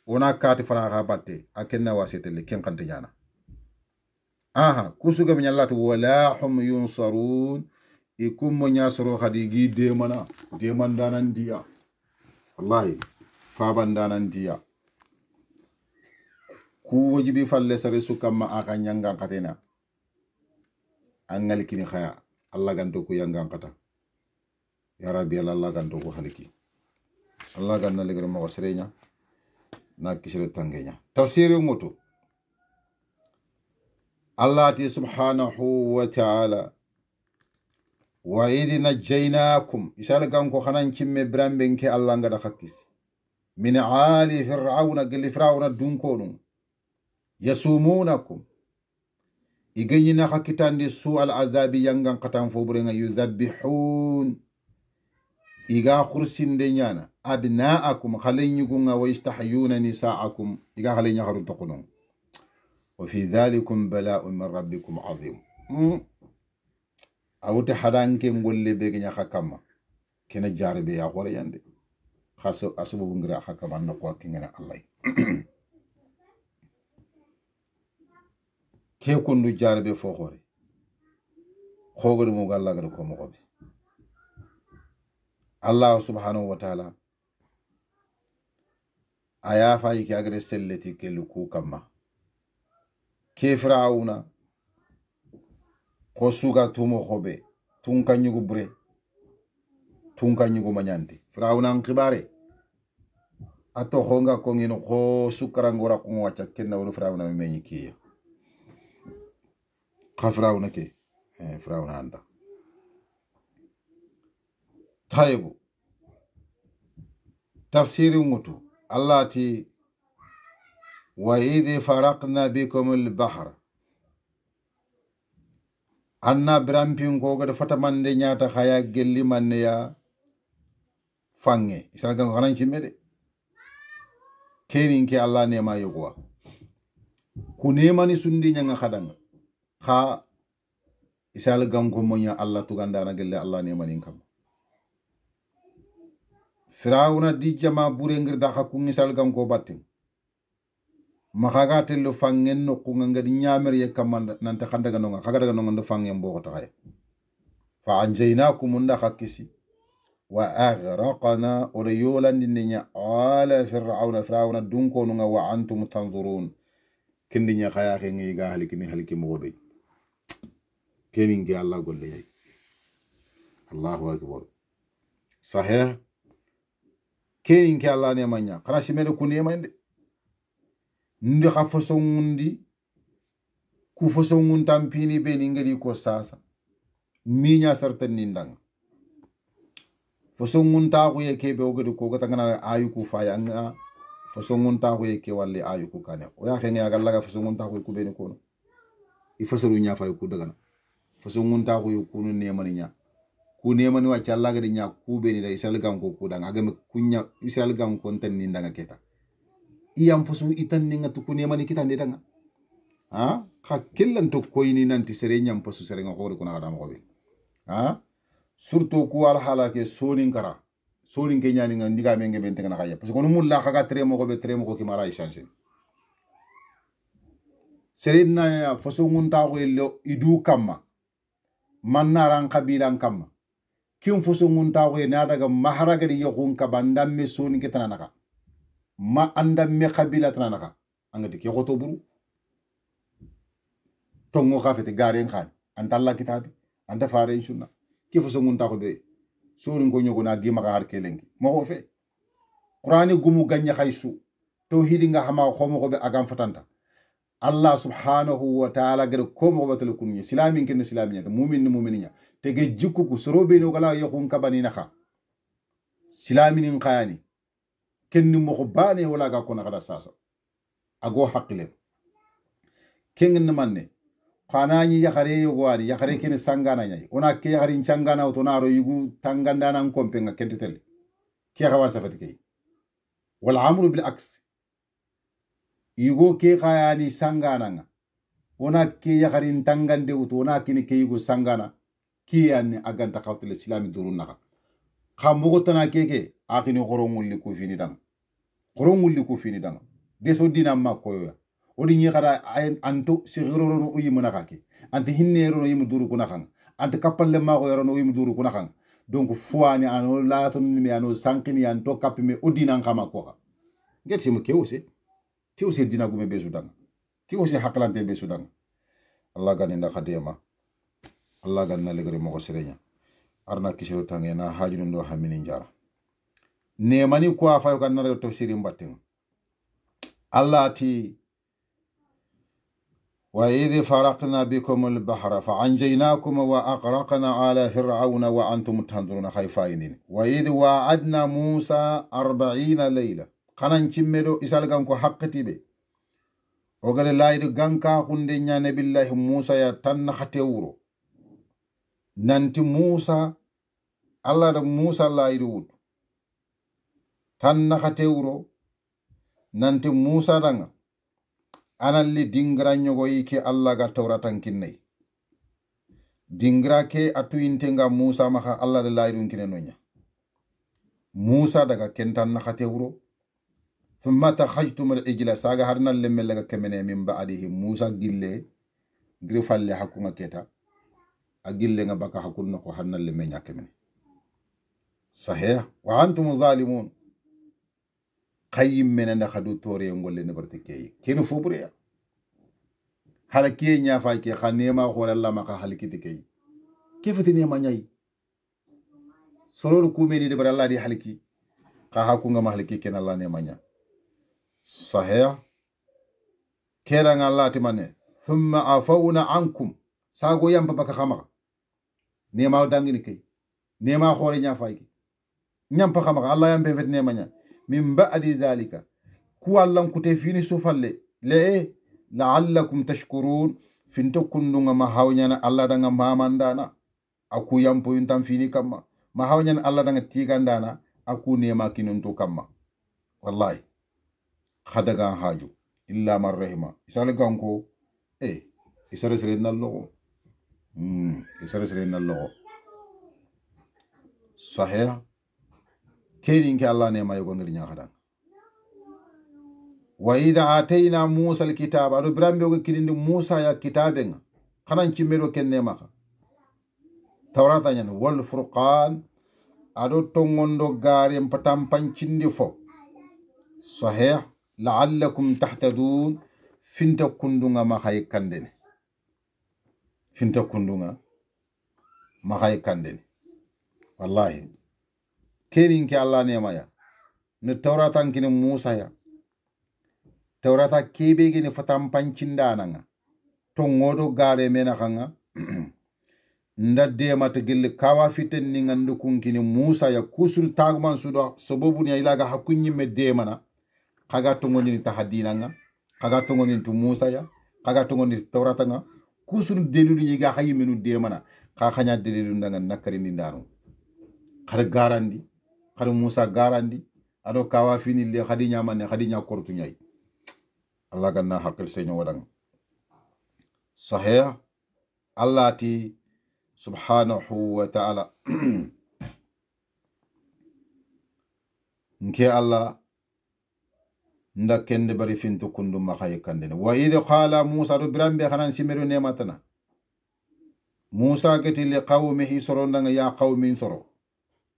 ona kati faraga batte akenna wasetele ken kante jana aha kusuga min Allah wala hum yunsarun ikum mo nyasoro khadigi de man danan dia wallahi fabandanan dia ku wajibi falle sare su kamma aka nyangan katena angal kini khaya Allah ganto ku yangan kata ya rabbi Allah ganto ku haliki Allah ganna legere mo serenya na kisire tangenya tafsir ngoto Allah ti subhanahu wa ta'ala wa idh najaynakum isal ganko khanan cimme bramben ke Allah ngada khakkisi min ali fir'auna gilli fir'auna dunkonu yasumunakum iganyina hakitandi su al azabi yangan katan foburenga yudhabbihun iga khursinde nyana abnaakum khalenyugunga wa istahyuna nisaakum iga khalenya harun tokonon wa fi dhalikum bala'un min rabbikum azim awute hadanke ngolle be ganya hakama kena jarbe ya gore yande khaso asubu ngira hakama na ko kingena Allah ke kundu jarbe fo gore khogor mo galla ga ko mo ko Allah subhanahu wa ta'ala aya fa yiki agre selleti ke luku kama ke fir'auna ko suga tumo khobe tun kanyugo bure tun kanyugo manyante fir'auna an khibare ato honga ko ngino ko sukarangora ko wacha kenna wala fir'auna me menyiki ka fir'auna ke fir'auna anda taybu tafsiri ngutu Allah ti wa idh faraqna bikum al-bahr anna brampin ko gada fatamande nyata khaya gelli manne ya fange isal gan xanan ci mede kenin ke Allah ne ma yogwa ku ne mani sundi nyanga khadanga kha isal gan ko monya Allah tuganda na gelle Allah ne mani kam Firawuna di jama burengir da ku ngisal gan ko batte makaga tello fangen no ku ngadi nyamer ye kamanda nanta khanda ga nonga khaga daga nonga ndo fangen bo ko taxay fa anjaynakum nda khakisi wa aghraqna uriyulan dinya ala fir'auna dunko nunga wa antum tanzurun kindinya khaya ke ngi ga haliki mo be kenin ge Allah golle yai Allahu akbar sahih kenin ke Allah ne manya kana simede ku ne mande ndi khafoso ngundi ku foso ngun tampini be ni ngari ko sasa minya sartan nindang foso ngun ta ko yeke be ogede ko gata ngana ayu ku faya nga foso ngun ta ko yeke walle ayu ku kane o ya khenge aga laga foso ngun ta ko ku be ni ko i foso ru nya fay ku daga foso ngun ta ko ku ne mani nya ku ne mani wa challa ga nya ku be ni da isal gan ko ku danga aga me kunya isal gan ko tan nindanga keta iyam fosu itan ni ngatu ku ne mani kita ndanga ha ka killan to koyni nanti sere nyam fosu sere nga ko na adam ko be ha surtout ku wal halake sonin kara sonin ke nyani nga ndiga menge bente kana kaya parce que no mulla khaga tremo ko be tremo ko ki mara changer sere na ya fosu ngunta ko lo idu kamma mannaran qabilan kamma kim fosu ngunta ko na daga maharaga di yokun ka bandam me sonin ke tanaka ma andam me qabila tanaka angati ke goto buru tongo khafete garen khan antalla kitabi anta fare sunna kifo so ngunta ko be so ni ko nyogo na gima ka har kelengi mo ko fe qur'ani gumu ganya khaysu tauhidi nga hama khomo ko be agam fatanta Allah subhanahu wa ta'ala gada komo batal kunni silamin ken silamin ta mu'min ni mu'mininya tege jikku ku sorobe no gala yakun kabani naka silamin khayani ken ni mo bane wala ga ko nakada sasa ago haqqile ken ni manne khanani yakhare yogwani yakhare ken sangana nyai ona ke yakhari changana to naro yugu tanganda nan kompenga kentetel ke khawa safati kay wal amru bil aks yugo ke khayani sangana nga ona ke yakhari tangande uto ona kini ke yugo sangana kiyani aganta khawtele islami durun naka khambugo tana keke akini gorongulli ku fini dang deso dina ma koyo odi nyi khada anto sigiroro no uyi munaka ke anti hinnero no yimu duru kuna khang anti kapalle ma ko yoro no yimu duru kuna khang donc fuani ano laton mi ano sankini anto kapime odina ngama ko ka ngeti mu kewse dina gume besu dang kewse haklante besu dang Allah ganinda khadema Allah ganna legere mo ko serenya arna kisiro tangena hajunu ndo hamini njara nemani ko afa ko ganna tafsiri mbatten Allah ti وإذ فرقنا بكم البحر فعنجيناكم وأغرقنا على فرعون وأنتم تنظرون خايفين وإذ وعدنا موسى 40 ليلة خنان تشمدو إسالغان كو حقتي بي وقال لا يد غانكا خوندي نبي الله موسى يا تن خاتيورو نانتي موسى الله ده موسى لا يدود تن خاتيورو نانتي موسى دanga analli dingra nyogoyi ke Allah ga tawratan kinnay dingra ke atuyintenga Musa maka Allah da laydun kinenonya Musa daga kentan na khate wuro thumma takhajtum al-ijla saga harna lemmelega kemene min ba'dihi Musa gille grifalle hakunga keta agille nga baka hakunna ko harna lemmenya kemene sahih wa antum zalimun qayyim mena khadu tore ngolle ne barte kay kenu fobure hala kiye nya fa ke khanema khol Allah maka halikiti kay kefati ne manyai soror ku meni de bar Allah di haliki ka ha ku nga mahaliki ken Allah ne manya sahih kera nga Allah ti mane thumma afawna ankum sago yamba baka khama ne ma dangini kay ne ma khore nya fa ki nyam pa khama Allah yambe vet ne manya min ba'di dhalika ku Allah kute fini sufalle le la'allakum tashkurun finto kundunga ma hawnyana Allah danga mamandana aku yampo yuntam fini kamma ma hawnyana Allah danga tigandana aku nema kinuntu kamma wallahi khadaga haju illa man rahima isale ganko isare sere nallo sahih kedin ke Allah nema yogo ngir nya khadang wa idha atayna Musa alkitaba ado brambe ko kidinde Musa ya kitabenga khanan cimmelo kenne maka tawrata nyan wal furqan ado tongondo gare patam pancindi fo sahih la'allakum tahtadun finta kundunga ma hay kandene wallahi kenin ke Allah nema ya ne tawrata kine Musa ya tawrata kebe gini fatam pancinda nanga tongodo gare mena khanga ndadde mata gelle kawa fiten ni ngandu kunkini Musa ya kusul tagman sudo sobobu ni ilaga hakunyi medde mana kaga tongoni ni tahadina nga kaga tongoni tu Musa ya kaga tongoni tawrata nga kusul delilu ni ga khayi menu de mana ka khanya delilu ndanga nakari ni ndaru khar garandi khar Musa garandi ado kawa fini le khadinya man khadinya kortu nyai Allah ganna hakil seño wadang sahih Allah ti subhanahu wa ta'ala nke Allah nda kende bari fintu kundu makhaye kandene wa idh qala Musa do brambe khanan simeru nematana Musa gati li qawmihi sorondanga ya qawmin soro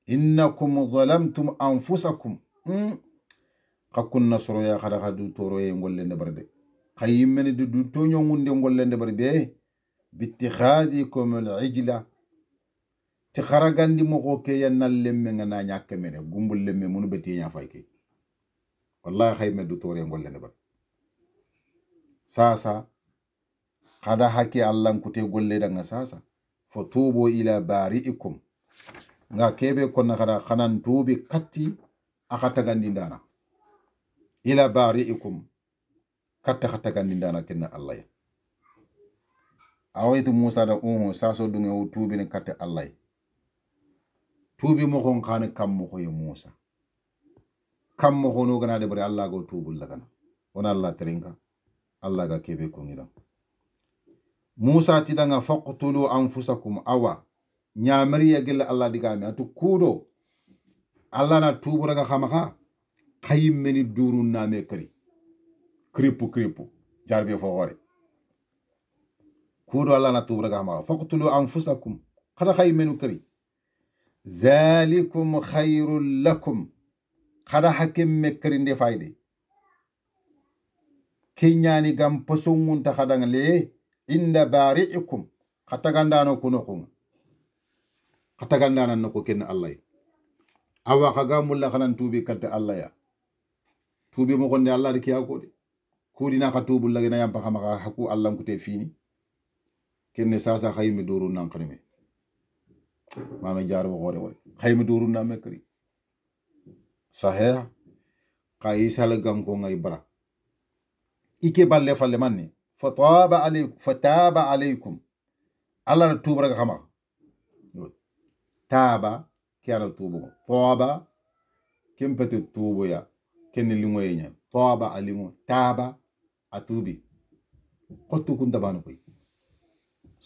innakum zalamtum anfusakum kakun nasoro ya khada khadu toro ye ngolle nde barde khaymene du to nyongunde ngolle nde barbe bittikhadikum al-ijla ti kharagandi mo ko ke yanal lemme ngana nyakke mene gumbul lemme munu beti nya fayke wallahi khayme du tore ngolle ne bar sasa kada hake Allah kute golle danga sasa fatubu ila bari'ikum nga kebe konna kada khanan tubi katti akata gandindana ila bari'ikum katta khata gandindana kenna Allah ya awaitu Musa da saso dunga tubi ne katta Allah tubi mo kon khane kam mo koy Musa kam mo hono gana de bari Allah go tubul lagana on Allah terinka Allah ga kebe ko ngidan Musa tidanga faqtulu anfusakum awa nyamari ya gel Allah digami atu kudo Allah na tubu raga khamaka khaymeni durun name kari kripu jarbe fo gore kudo Allah na tubu raga khamaka faqtulu anfusakum khada khaymenu kari dhalikum khairul lakum khada hakim mekari nde fayde kenyani gam posongun ta khadanga le inda bari'ikum khatagandano kunokun khatagandana nako ken Allah awa kaga mulla khanan tubi kalte Allah ya tubi mo gonde Allah de kiya ko de kudina ka tubu lagina yam pa khama haku Allah ko te fini kenne sasa khaymi duru nan khanime mama jaar bo gore wala khaymi duru nan mekri sahih qaisa la gam ko ngay bara ike balle falle manni fataba alaykum Allah tubu raga khama taba kiara tubu toba kempete tubu ya kenni lingoy nya toba alingo taba atubi qottu kun dabanu koy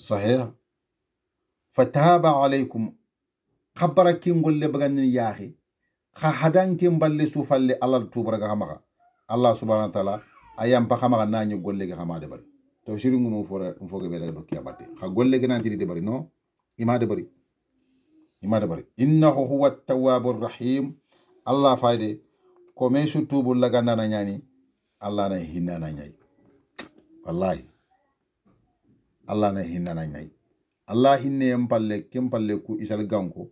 sahih fataba alaykum khabara kin golle baganni yahi kha hadan kin balle sufalle Allah tubu raga khama Allah subhanahu wa ta'ala ayam pa khama na ñu golle ga khama de bari to shiringu mo fora be do kiyabate kha golle ga nanti de bari no ima de bari innahu huwa at-tawwabur rahim Allah fayde ko me su tubu laga nana nyani Allah na hinna na nyai wallahi Allah na hinna na nyai Allah hinne empalle kempalle ku isal ganko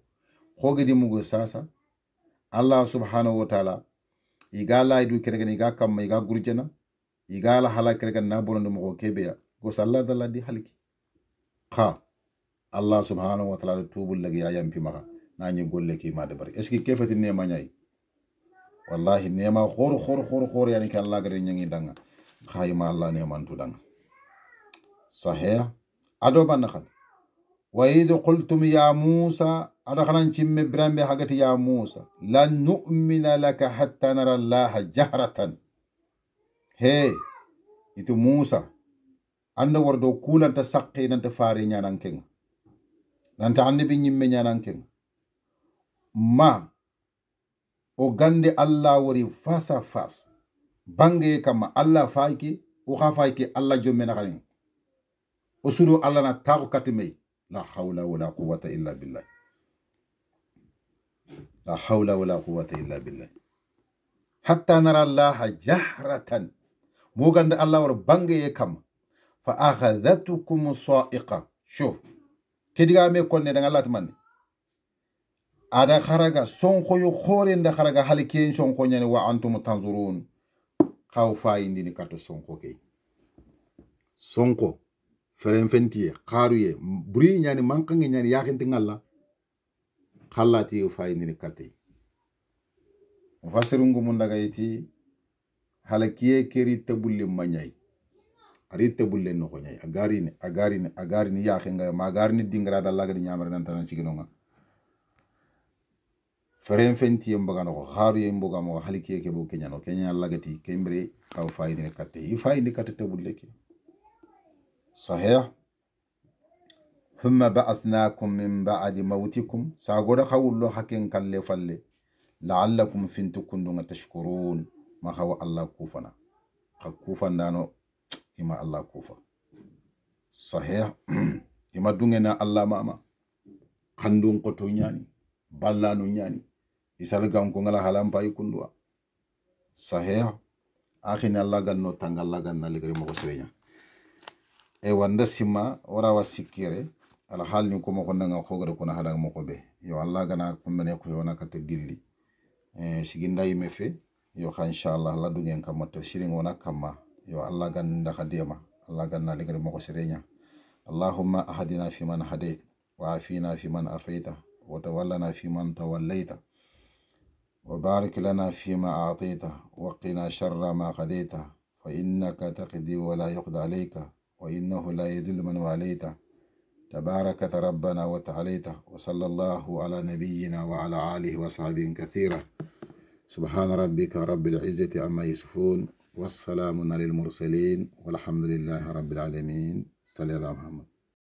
khogedi mugo sasa Allah subhanahu wa ta'ala igala idu keregen iga kam iga gurjena igala hala keregen na bonondo mo kebeya go salla dalla di halki kha Allah subhanahu wa ta'ala tubul lagi ayam pi maka nani golle ki ma de bari est ce que kefati ne ma nyai wallahi ne ma khor yani ki Allah gade nyangi danga khayma Allah ne man tu danga sahih ado ban khad wa id qultum ya Musa adakhanan chimme brambe hagati ya Musa lan nu'mina laka hatta nara Allah jahratan he itu Musa anda wardo kulanta saqqi nanta fare nyanan kenga nanta annabi nyimme nyanan kenga ma o gande Allah wari face à face bange kama Allah faiki o khafaiki Allah jomme na khalin o sudo Allah na taako katime la hawla wala quwwata illa billah la hawla wala quwwata illa billah hatta nara Allah jahratan mo gande Allah war bange kama fa akhadhatukum sa'iqa shuf kediga me konne da Allah man ada kharaga sonko yo khore nda kharaga halike sonko nyane wa antum tanzurun khawfa indi ni kato sonko kay sonko feren fentiye kharuye buri nyani mankangi nyani yakinti ngalla khallati fa indi ni katay mufassirungu mundaga yiti halakiye keri tabulle manyai ari tabulle no ko nyai agarini yakinga ma agarini dingra da Allah ga nyamar nan tan ciginonga feren fenti mbaga no xaru ye mboga mo haliki ke bo kenya no kenya lagati kembre kaw faydi ne katte yi faydi katte tabulle ke sahih thumma ba'athnakum min ba'di mawtikum sagoda khawlo haken kalle falle la'allakum fintukun tashkurun ma hawa Allah kufana kufandano ima Allah kufa sahih ima dungena Allah mama kandun ko to nyani ballanu nyani isal gam ko ngala halam pay kundwa sahih akhina Allah ganno tangalla ganna legre mo ko sewenya e wanda sima wara wasikire ala halni ko mo ko nga khogare ko na hada mo ko be yo Allah gana ko mene ko yona kata gilli siginda yimefe yo kha inshallah la dungen kamma tafsirin wona kamma yo Allah gan da khadiyama Allah gan na ligre mako serenya Allahumma ahadina fi man hadayt wa afina fi man afayta wa tawallana fi man tawallayta wa barik lana fi ma a'tayta wa qina sharra ma qadayta fa innaka taqdi wa la yuqda alayka wa innahu la yadhillu man walayta تباركت ربنا وتعاليت وصلى الله على نبينا وعلى آله وصحبه كثيرا سبحان ربك رب العزة عما يصفون والسلام على المرسلين والحمد لله رب العالمين صلى الله عليه محمد